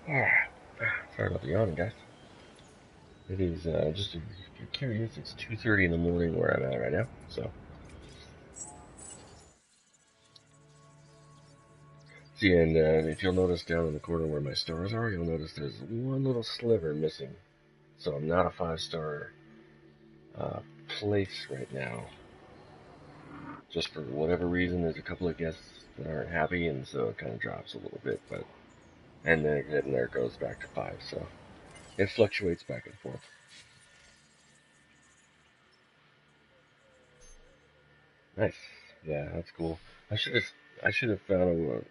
Speaker 1: Sorry about the yawning, guys. It is just if you're curious, it's 2:30 in the morning where I'm at right now. So, see, and if you'll notice down in the corner where my stars are, you'll notice there's one little sliver missing. So I'm not a 5-star place right now. Just for whatever reason, there's a couple of guests that aren't happy, and so it kind of drops a little bit. But and then there it goes back to 5. So it fluctuates back and forth. Nice. Yeah, that's cool. I should have found a,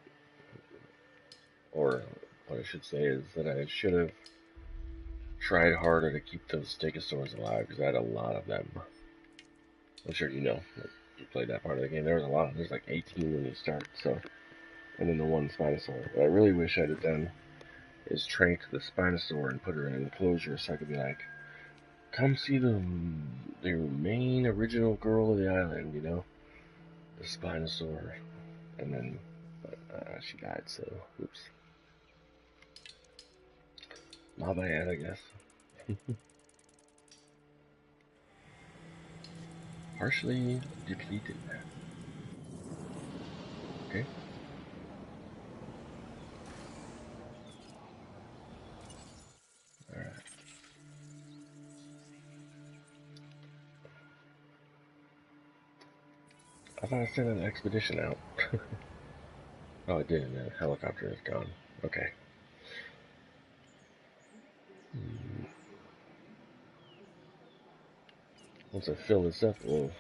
Speaker 1: or what I should say is that I should have tried harder to keep those stegosaurs alive because I had a lot of them. I'm sure you know. You played that part of the game. There was a lot. There's like 18 when you start. So, and then the one Spinosaur. What I really wish I'd have done is trank the Spinosaur and put her in an enclosure so I could be like, come see the main original girl of the island, you know, the Spinosaur. And then she died. So, oops. My bad, I guess. Partially depleted. Okay. Alright. I thought I sent an expedition out. Oh, I did, and the helicopter is gone. Okay. Once I fill this up, we'll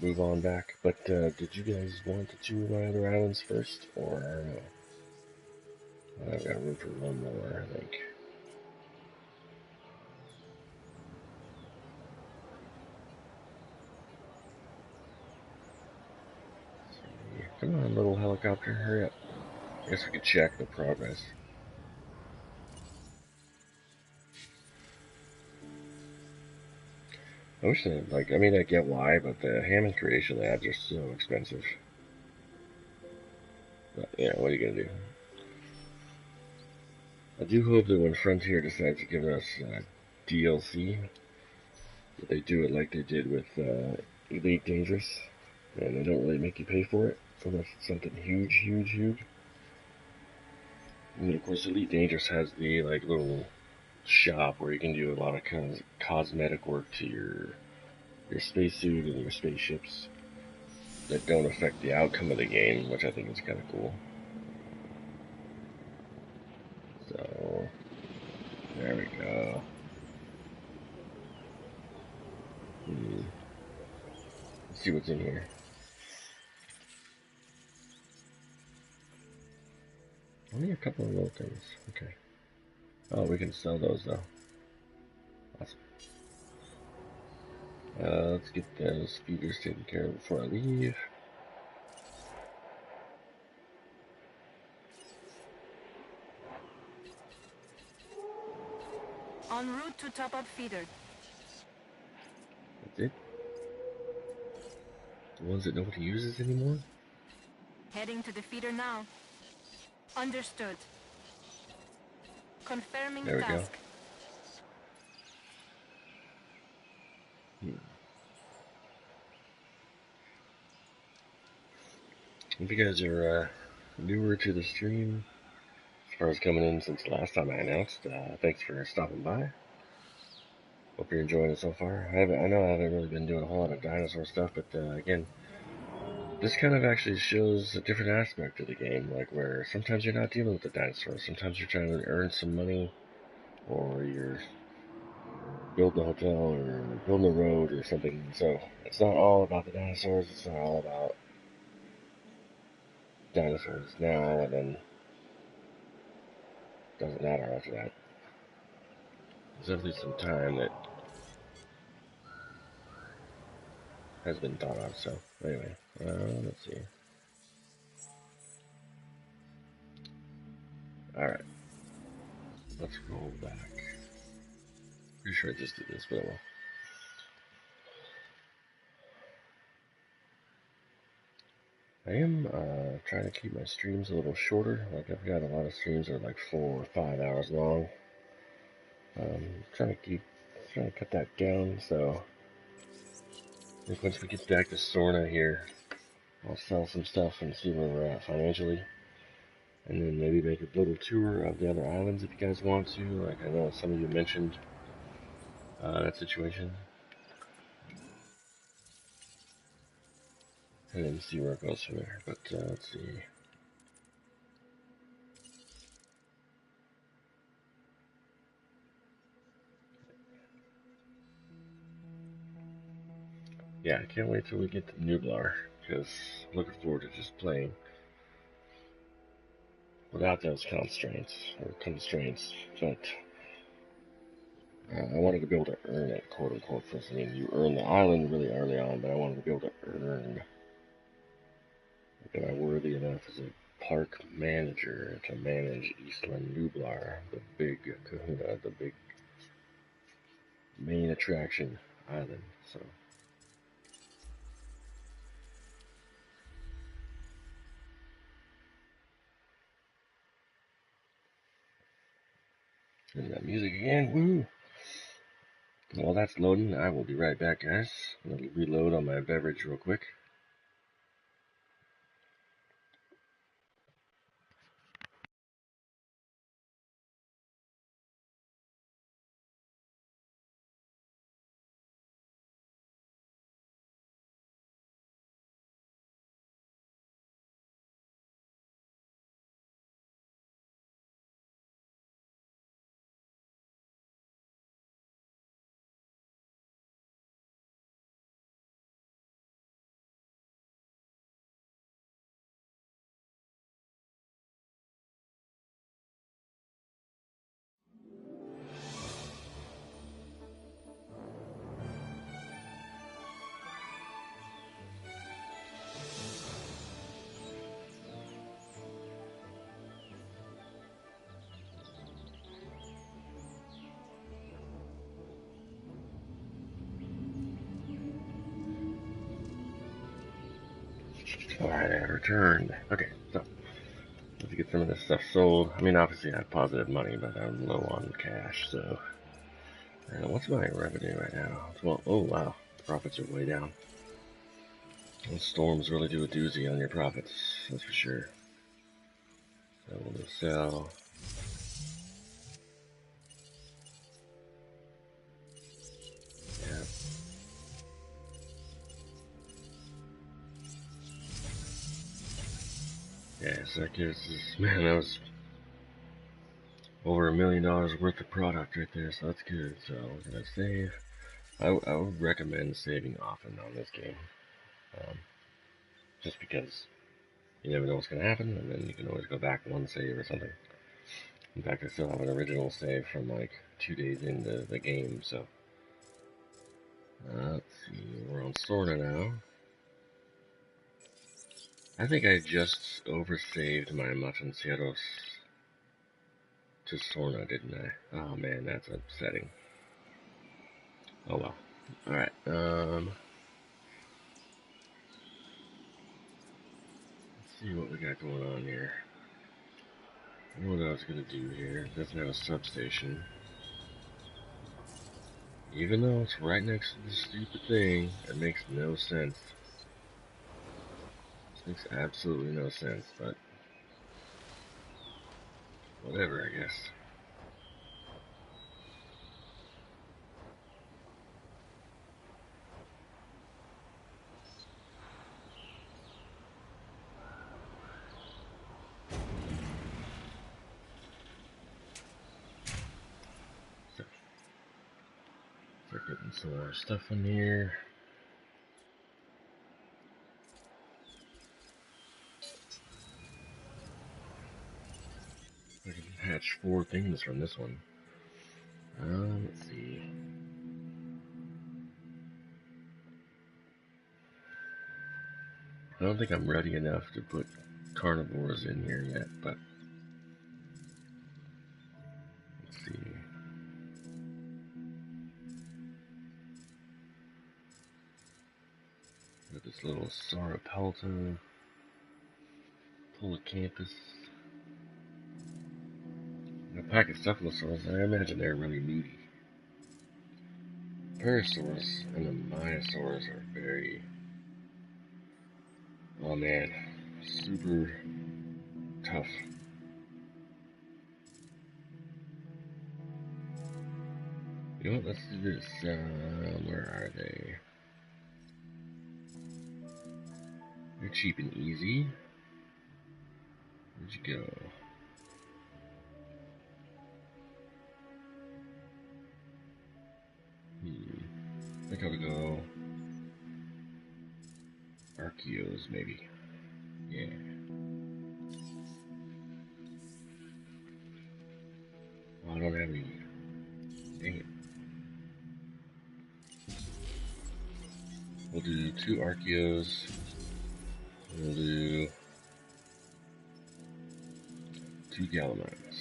Speaker 1: move on back. But did you guys want to tour my other islands first, or no? I've got room for one more, I think. Come on, little helicopter, hurry up. I guess we could check the progress. I wish that, like, I mean, I get why, but the Hammond Creation Labs are so expensive. But, yeah, what are you gonna do? I do hope that when Frontier decides to give us DLC, that they do it like they did with Elite Dangerous, and they don't really make you pay for it, unless it's something huge, huge, huge. And then, of course, Elite Dangerous has the, like, little shop where you can do a lot of kind of cosmetic work to your spacesuit and your spaceships that don't affect the outcome of the game, which I think is kind of cool. So, there we go. Let's see what's in here. Only a couple of little things. Okay. Oh, we can sell those though. Awesome. Let's get those feeders taken care of before I leave.
Speaker 3: En route to top-up feeder.
Speaker 1: That's it. The ones that nobody uses anymore?
Speaker 3: Heading to the feeder now. Understood. Confirming
Speaker 1: There we
Speaker 3: task.
Speaker 1: go. If you guys are newer to the stream, as far as coming in since the last time I announced, thanks for stopping by. Hope you're enjoying it so far. I know I haven't really been doing a whole lot of dinosaur stuff, but again, this kind of actually shows a different aspect of the game, like where sometimes you're not dealing with the dinosaurs, sometimes you're trying to earn some money, or you're building a hotel, or building a road, or something. So it's not all about the dinosaurs, it's not all about dinosaurs now, and then doesn't matter after that. There's definitely some time that has been thought of, so anyway, let's see. Alright, let's roll back. Pretty sure I just did this, but I will. I am trying to keep my streams a little shorter. Like, I've got a lot of streams that are like 4 or 5 hours long. Trying to cut that down. So I think once we get back to Sorna here, I'll sell some stuff and see where we're at financially, and then maybe make a little tour of the other islands if you guys want to. Like, I know some of you mentioned that situation, and then see where it goes from there. But let's see. Yeah, I can't wait till we get to Nublar, because I'm looking forward to just playing without those constraints. But I wanted to be able to earn it, quote unquote. First, I mean, you earn the island really early on, but I wanted to be able to earn. Like, am I worthy enough as a park manager to manage Isla Nublar, the big Kahuna, the big main attraction island? So. There's that music again. Woo! While that's loading, I will be right back, guys. I'm going to reload on my beverage real quick. Alright, I returned. Okay, so let's get some of this stuff sold. I mean, obviously I have positive money, but I'm low on cash, so... what's my revenue right now? Well, oh wow, profits are way down. Those storms really do a doozy on your profits, that's for sure. So we'll sell. Yeah. Yeah, so that gives us, man, that was over $1 million worth of product right there, so that's good. So we're gonna save. I would recommend saving often on this game, just because you never know what's gonna happen, and then you can always go back one save or something. In fact, I still have an original save from like 2 days into the game, so let's see, we're on Sorna now. I think I just oversaved my Matanceros to Sorna, didn't I? Oh man, that's upsetting. Oh well. Alright, let's see what we got going on here. I know what I was gonna do here. It doesn't have a substation. Even though it's right next to this stupid thing, it makes no sense. This makes absolutely no sense, but whatever, I guess. So, start getting some more stuff in here. I can hatch 4 things from this one. Let's see. I don't think I'm ready enough to put carnivores in here yet, but let's see. Got this little Sarapalta, Polycampus, and a pack of Cephalosaurus. I imagine they're really meaty. Parasaurus and the Myosaurus are very, oh man, super tough. You know what, let's do this, where are they? They're cheap and easy. Where'd you go? I think I'll go Archeos, maybe. Yeah. Oh, I don't have any. Dang it. We'll do 2 Archeos. We'll do 2 Gallimimus.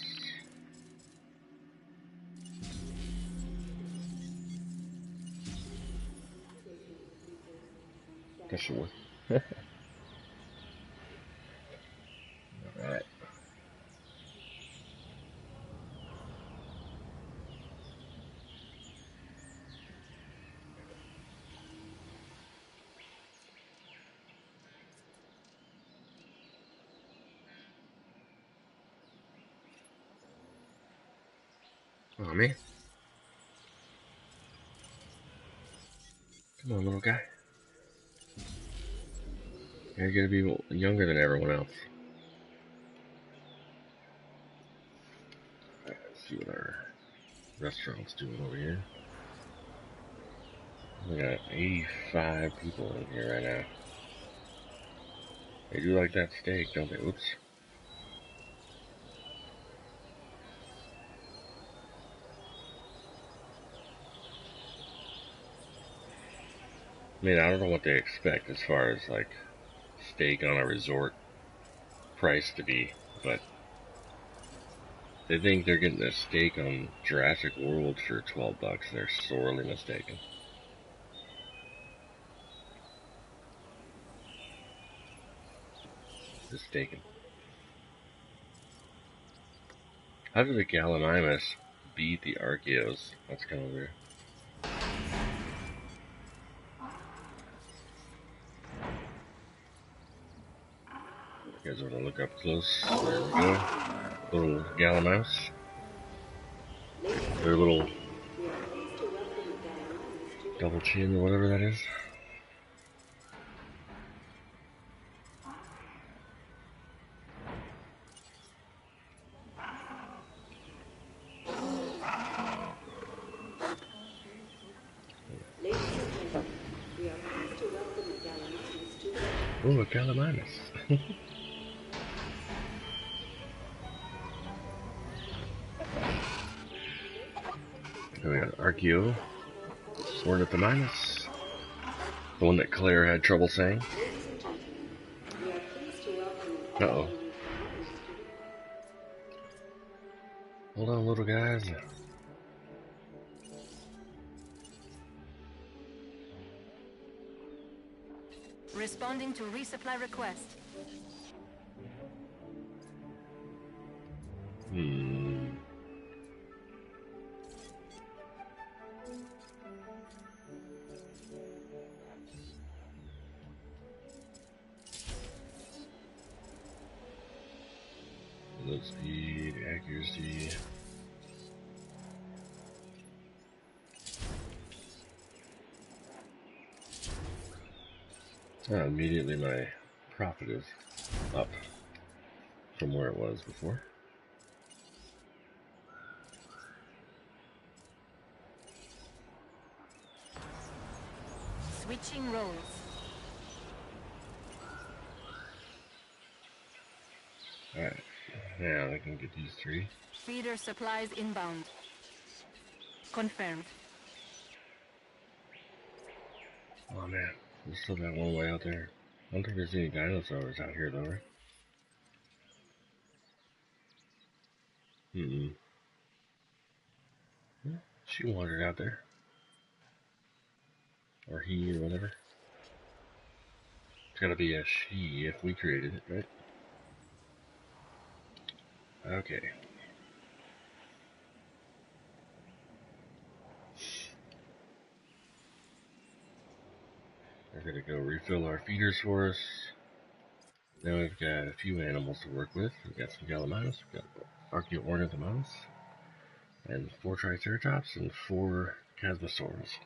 Speaker 1: That should work. Alright. Oh man. Come on, little guy. You're gonna be younger than everyone else. Alright, let's see what our restaurant's doing over here. We got 85 people in here right now. They do like that steak, don't they? Oops. I mean, I don't know what they expect as far as like steak on a resort price to be, but they think they're getting a steak on Jurassic World for $12. They're sorely mistaken. mistaken. How did the Gallimimus beat the Archaeos? That's kind of weird. You guys want to look up close? There we go. Little Gallimimus. Their little double chin or whatever that is. Oh, a Gallimimus. Then we got Archaeo, Sorna, the one that Claire had trouble saying. Uh-oh. Hold on, little guys.
Speaker 3: Responding to resupply request.
Speaker 1: Load speed, accuracy. Immediately my profit is up from where it was before.
Speaker 3: Switching roles.
Speaker 1: Alright, now I can get these three.
Speaker 3: Feeder supplies inbound. Confirmed.
Speaker 1: Oh man, there's still that one way out there. I don't think there's any dinosaurs out here though, right? She wandered out there. Or he or whatever. It's gotta be a she if we created it, right? Okay. We're gonna go refill our feeders for us. Now we've got a few animals to work with. We've got some Gallimimus, we've got Archaeornithomimus, and 4 Triceratops and 4 Chasmosaurs.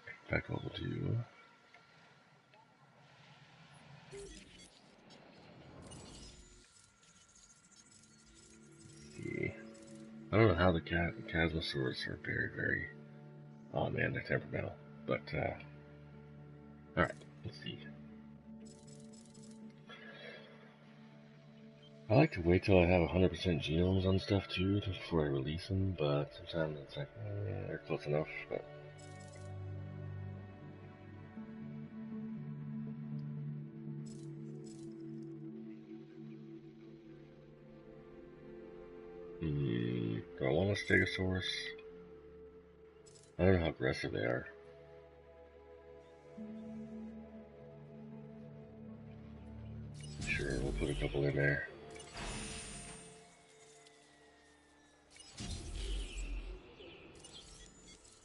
Speaker 1: In fact, what we'll do... see. I don't know how the Chasmosaurs are very... oh man, they're temperamental. But, alright, let's see. I like to wait till I have 100% genomes on stuff too before I release them, but sometimes it's like, they're close enough, but... do I want a Stegosaurus? I don't know how aggressive they are. Sure, we'll put a couple in there.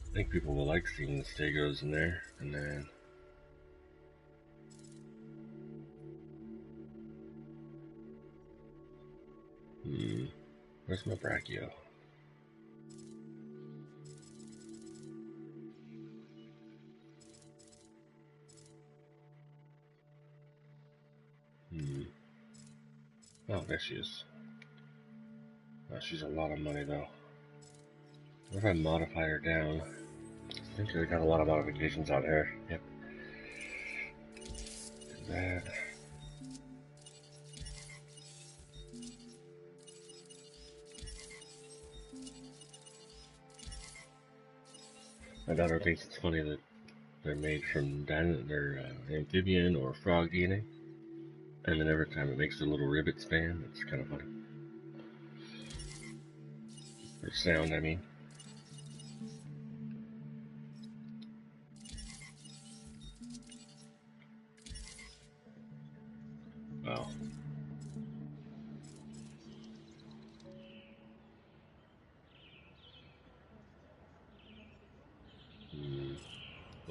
Speaker 1: I think people will like seeing the Stegos in there, and then... where's my Brachio? Oh, there she is. Oh, she's a lot of money, though. What if I modify her down? I think they got a lot of modifications out here. Yep. Do that. My daughter thinks it's funny that they're made from amphibian or frog DNA. And then every time it makes a little ribbit span, it's kind of funny. Or sound, I mean.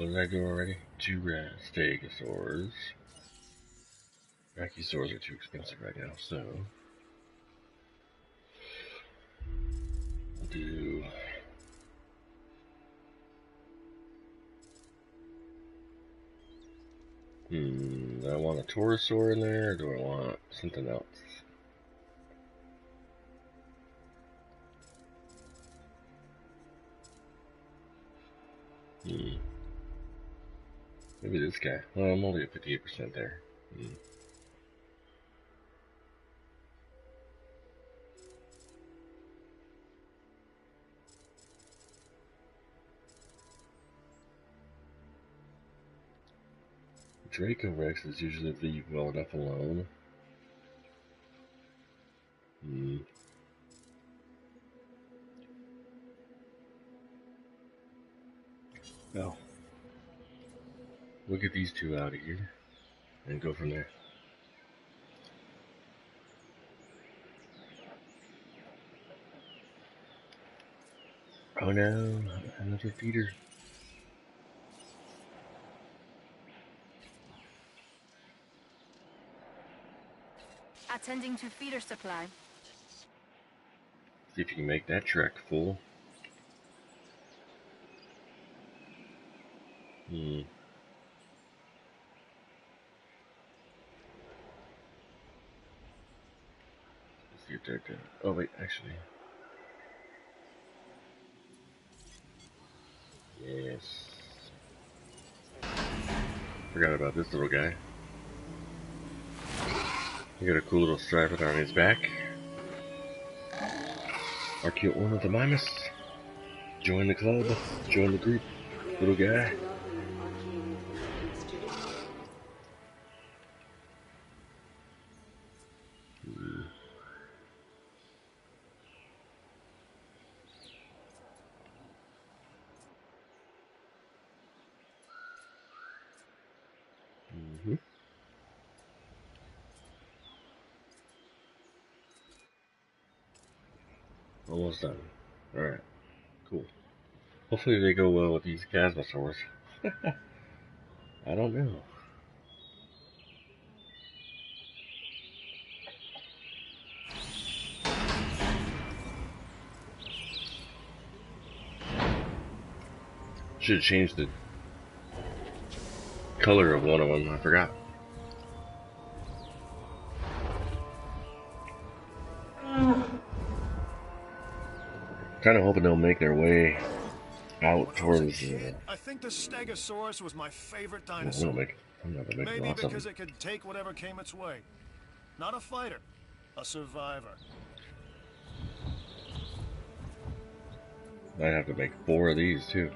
Speaker 1: What did I do already? 2 stegosaurs. Brachiosaurs are too expensive right now, so we'll do do I want a torosaur in there, or do I want something else? Maybe this guy. Well, I'm only at 58% there. Draco Rexes usually leave well enough alone. Oh. We'll get these 2 out of here and go from there. Oh no, another feeder.
Speaker 3: Attending to feeder supply.
Speaker 1: See if you can make that truck full. Let's see if they're done. Oh wait, actually. Yes. Forgot about this little guy. He got a cool little stripe on his back. Archaeornithomimus. Join the club. Join the group. Little guy. Almost done. Alright. Cool. Hopefully they go well with these Chasmosaurs. I don't know. Should have changed the color of one of them. I forgot. Kind of hoping they'll make their way out towards.
Speaker 6: I think the Stegosaurus was my favorite dinosaur.
Speaker 1: I'm not gonna make
Speaker 6: Maybe
Speaker 1: lots of
Speaker 6: because
Speaker 1: them.
Speaker 6: it could take whatever came its way. Not a fighter, a survivor.
Speaker 1: Might have to make 4 of these too.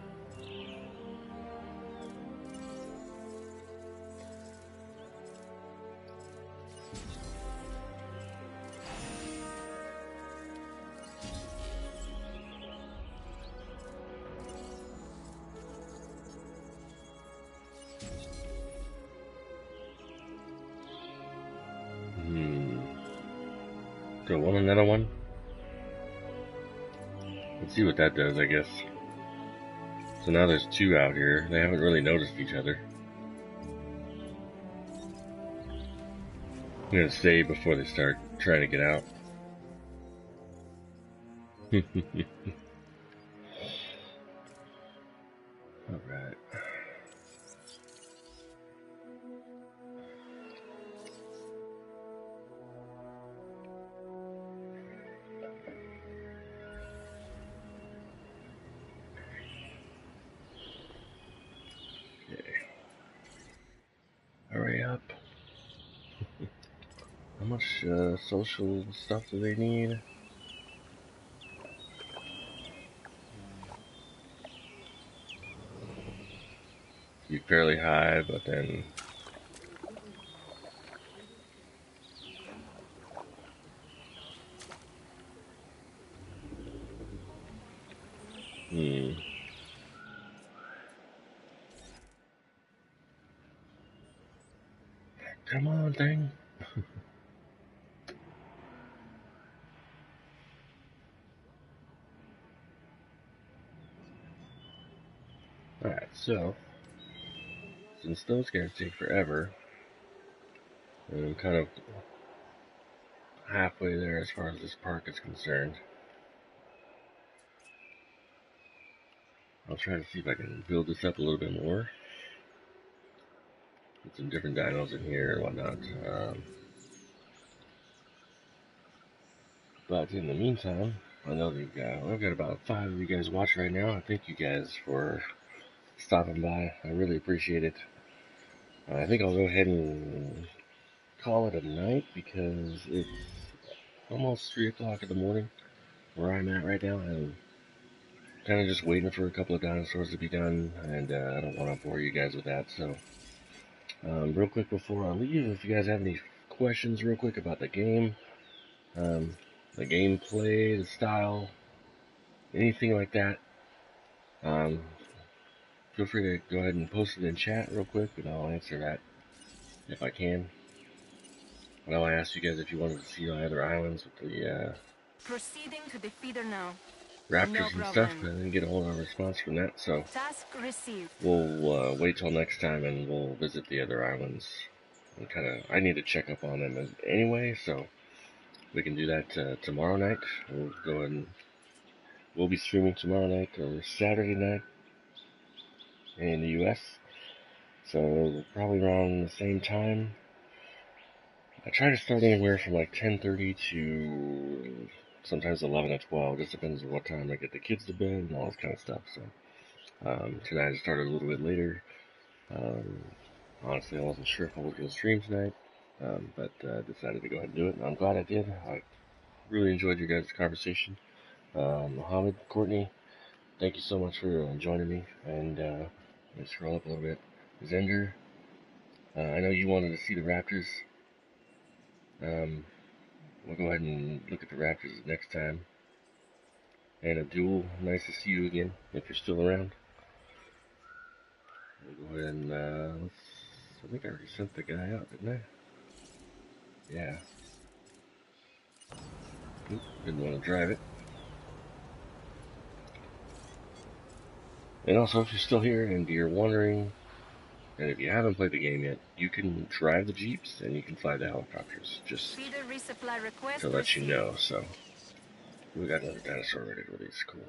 Speaker 1: Do I want another one? Let's see what that does, I guess. So now there's 2 out here. They haven't really noticed each other. I'm gonna save before they start trying to get out. Alright. Hurry up. How much social stuff do they need? Be fairly high, but then come on, thing. Alright, so since those guys take forever, and I'm kind of halfway there as far as this park is concerned, I'll try to see if I can build this up a little bit more. Put some different dinos in here and whatnot. But in the meantime, I know that I've got about 5 of you guys watching right now. I thank you guys for stopping by. I really appreciate it. I think I'll go ahead and call it a night because it's almost 3 o'clock in the morning where I'm at right now. I'm kind of just waiting for a couple of dinosaurs to be done, and I don't want to bore you guys with that. So, real quick before I leave, if you guys have any questions real quick about the game, the gameplay, the style, anything like that, feel free to go ahead and post it in chat real quick, and I'll answer that if I can. I know I asked you guys if you wanted to see my other islands with the
Speaker 3: Proceeding to the feeder now.
Speaker 1: raptors and stuff, but I didn't get a whole lot of response from that, so
Speaker 3: Task received.
Speaker 1: we'll wait till next time and we'll visit the other islands. And I need to check up on them anyway, so we can do that tomorrow night. We'll go ahead and we'll be streaming tomorrow night or Saturday night in the US. So probably around the same time. I try to start anywhere from like 10:30 to sometimes 11 or 12. Just depends on what time I get the kids to bed and all this kind of stuff. So tonight I started a little bit later. Honestly, I wasn't sure if I was going to stream tonight, but decided to go ahead and do it, and I'm glad I did. I really enjoyed your guys' conversation. Mohammed, Courtney, thank you so much for joining me, and let me scroll up a little bit. Zender, I know you wanted to see the Raptors. We'll go ahead and look at the Raptors next time. And Abdul, nice to see you again, if you're still around. We'll go ahead and, I think I already sent the guy out, didn't I? Yeah. Oop, didn't want to drive it. And also, if you're still here and you're wondering, and if you haven't played the game yet, you can drive the Jeeps and you can fly the helicopters, just
Speaker 3: Feeder resupply request
Speaker 1: to let you
Speaker 3: received.
Speaker 1: know. So, we got another dinosaur ready to release. Cool.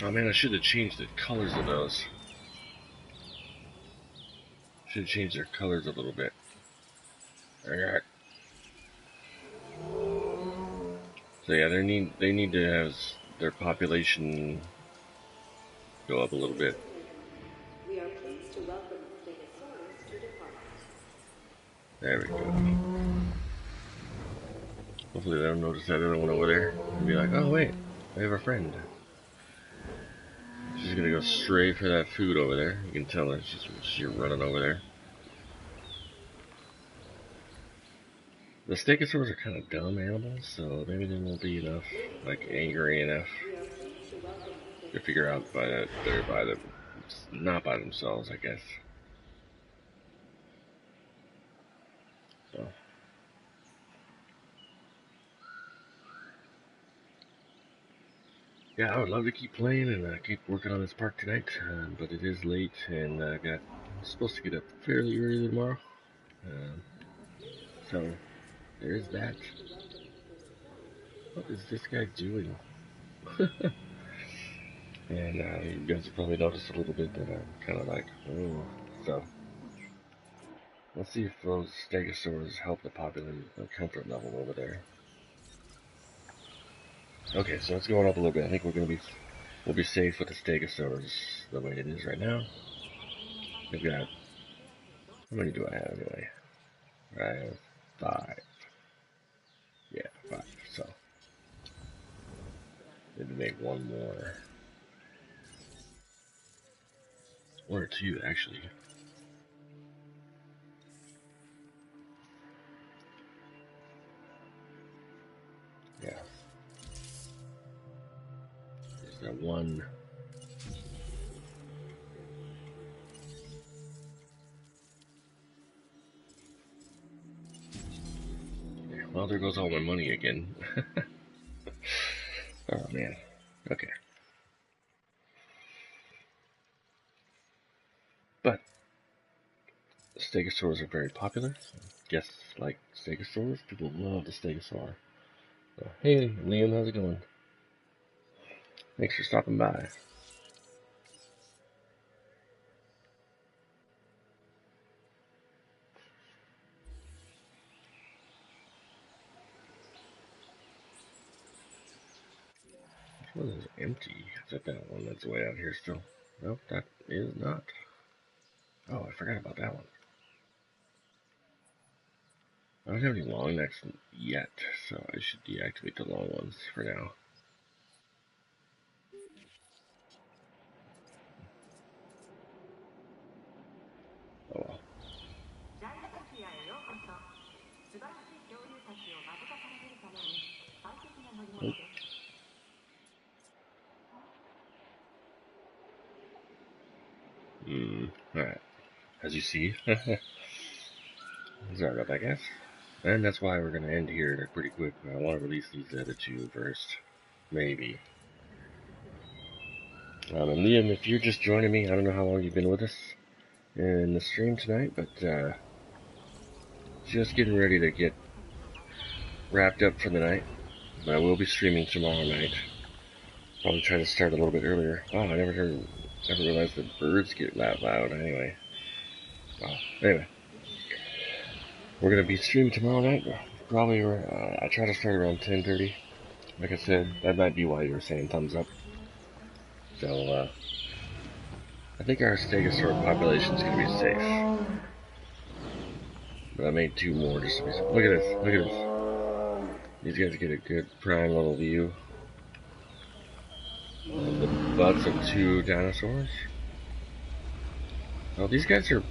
Speaker 1: Oh man, I should have changed the colors of those. Should have changed their colors a little bit. Alright. So yeah, they need to have their population go up a little bit.
Speaker 4: We are pleased to welcome Stegosaurus to the park.
Speaker 1: There we go. Hopefully they don't notice that other one over there and be like, oh wait, I have a friend. She's gonna go straight for that food over there. You can tell that she's running over there. The stegosaurs are kind of dumb animals, so maybe there won't be enough, like, angry enough to figure out that they're not by themselves, I guess. So. Yeah, I would love to keep playing and keep working on this park tonight, but it is late and I'm supposed to get up fairly early tomorrow. So there is that. What is this guy doing? And you guys have probably noticed a little bit that I'm kind of like, oh. So let's see if those stegosaurs help the comfort level over there. Okay, so it's going up a little bit. I think we'll be safe with the stegosaurs the way it is right now. We've got, how many do I have anyway? I have 5. Yeah, 5. So maybe make one more. 1 or 2 actually. Yeah. There's that one. Yeah, well, there goes all my money again. Oh man. Okay. But stegosaurs are very popular. Guests like stegosaurs. People love the stegosaur. So, hey, Liam, how's it going? Thanks for stopping by. This one is empty. Is that one that's way out here still? Nope, that is not. Oh, I forgot about that one. I don't have any long necks yet, so I should deactivate the long ones for now. Oh well. Alright. As you see. Sorry about that, guys. And that's why we're going to end here pretty quick. I want to release these other two first. Maybe. And Liam, if you're just joining me, I don't know how long you've been with us in the stream tonight, but just getting ready to get wrapped up for the night. But I will be streaming tomorrow night. Probably try to start a little bit earlier. Oh, I never realized that birds get that loud. Anyway. Wow. Anyway. We're going to be streaming tomorrow night. Probably, I try to start around 10:30. Like I said, that might be why you were saying thumbs up. So, I think our stegosaur population is going to be safe. But I made two more just to be safe. Look at this. Look at this. These guys get a good prime level view of the butts of two dinosaurs. Oh, these guys are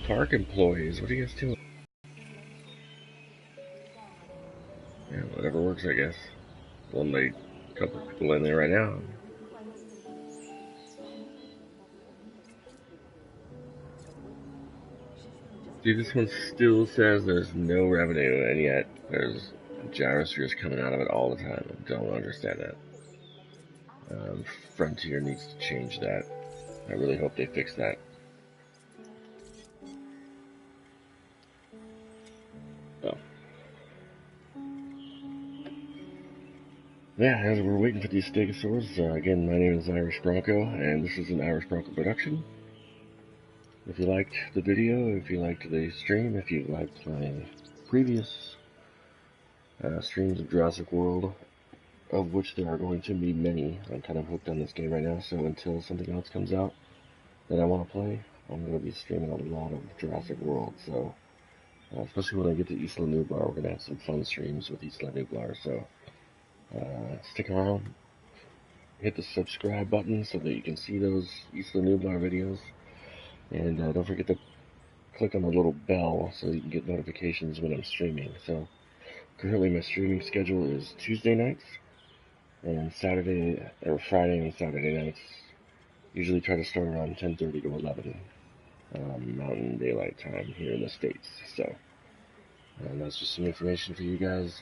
Speaker 1: park employees. What are you guys doing? Yeah, whatever works, I guess. Only a couple people in there right now. See, this one still says there's no revenue, and yet there's gyrospheres coming out of it all the time. I don't understand that. Frontier needs to change that. I really hope they fix that. Oh. Yeah, as we're waiting for these stegosaurs, again, my name is Irish Bronco, and this is an Irish Bronco production. If you liked the video, if you liked the stream, if you liked my previous streams of Jurassic World, of which there are going to be many, I'm kind of hooked on this game right now, so until something else comes out that I want to play, I'm going to be streaming a lot of Jurassic World, so especially when I get to Isla Nublar, we're going to have some fun streams with Isla Nublar, so stick around, hit the subscribe button so that you can see those Isla Nublar videos, and don't forget to click on the little bell so you can get notifications when I'm streaming. So currently my streaming schedule is Tuesday nights and Friday and Saturday nights. Usually try to start around 10:30 to 11 Mountain Daylight Time here in the States. So that's just some information for you guys.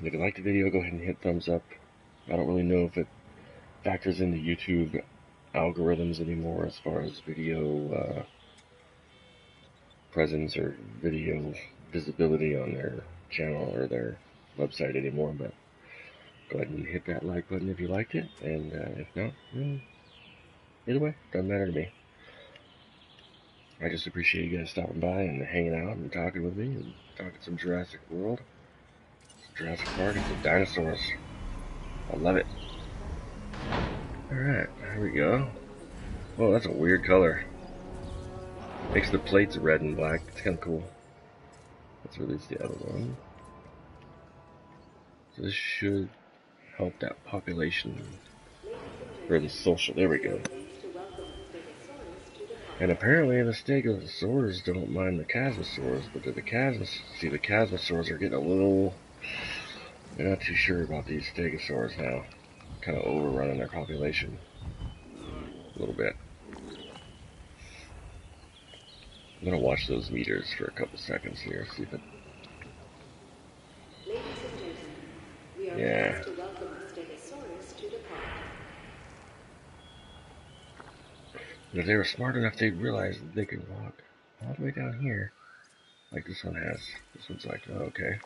Speaker 1: If you like the video, go ahead and hit thumbs up. I don't really know if it factors into YouTube algorithms anymore as far as video presence or video visibility on their channel or their website anymore, but go ahead and hit that like button if you liked it, and if not, either way, doesn't matter to me. I just appreciate you guys stopping by and hanging out and talking with me and talking some Jurassic World, some Jurassic Park, and some dinosaurs. I love it. Alright, here we go. Whoa, that's a weird color. Makes the plates red and black. It's kind of cool. Let's release the other one. So this should help that population, or the social, there we go. And apparently the stegosaurs don't mind the chasmosaurs, but the chasmosaurs are getting a little, they're not too sure about these stegosaurs now. Kind of overrunning their population a little bit. I'm gonna watch those meters for a couple seconds here, see if it, yeah. If they were smart enough, they'd realize that they could walk all the way down here, like this one has. This one's like, oh, okay.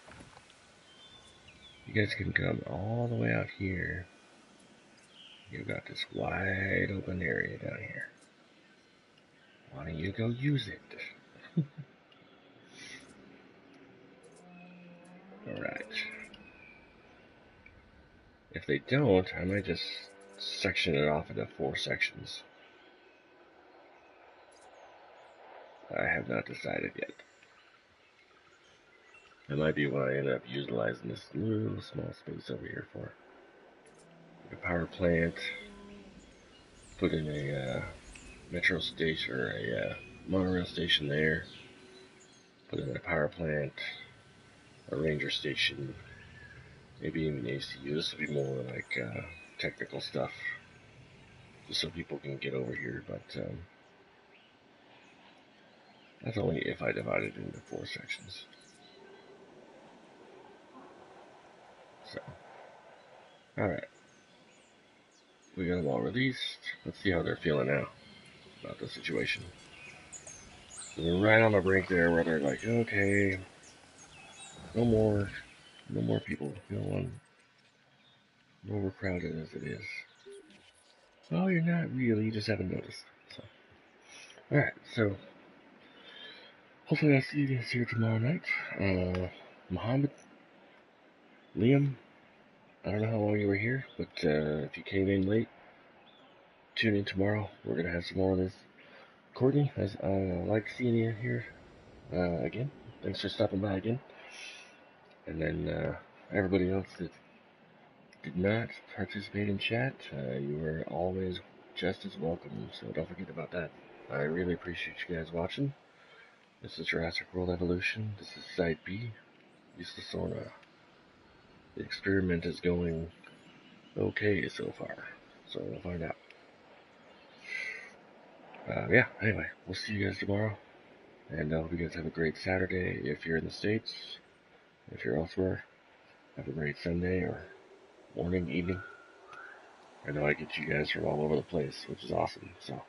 Speaker 1: You guys can come all the way out here. You've got this wide open area down here. Why don't you go use it? Alright. If they don't, I might just section it off into 4 sections. I have not decided yet. That might be what I end up utilizing this little small space over here for. A power plant, put in a metro station or a monorail station there, put in a power plant, a ranger station, maybe even ACU. This will be more like technical stuff, just so people can get over here, but that's only if I divide it into 4 sections. So, alright. We got them all released. Let's see how they're feeling now about the situation. So they're right on the brink there where they're like, okay, no more people. No overcrowded as it is. Oh, you're not really, you just haven't noticed. So, alright, so hopefully I'll see you guys here tomorrow night. Muhammad, Liam, I don't know how long you were here, but if you came in late, tune in tomorrow. We're going to have some more of this. Courtney, I like seeing you here again. Thanks for stopping by again. And then everybody else that did not participate in chat, you were always just as welcome, so don't forget about that. I really appreciate you guys watching. This is Jurassic World Evolution. This is Site B, Isla Sorna. The experiment is going okay so far, so we'll find out. Yeah, anyway, we'll see you guys tomorrow, and I hope you guys have a great Saturday if you're in the States. If you're elsewhere, have a great Sunday or morning, evening. I know I get you guys from all over the place, which is awesome, so,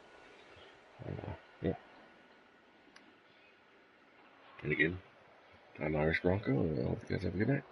Speaker 1: yeah. And again, I'm Irish Bronco, and I hope you guys have a good night.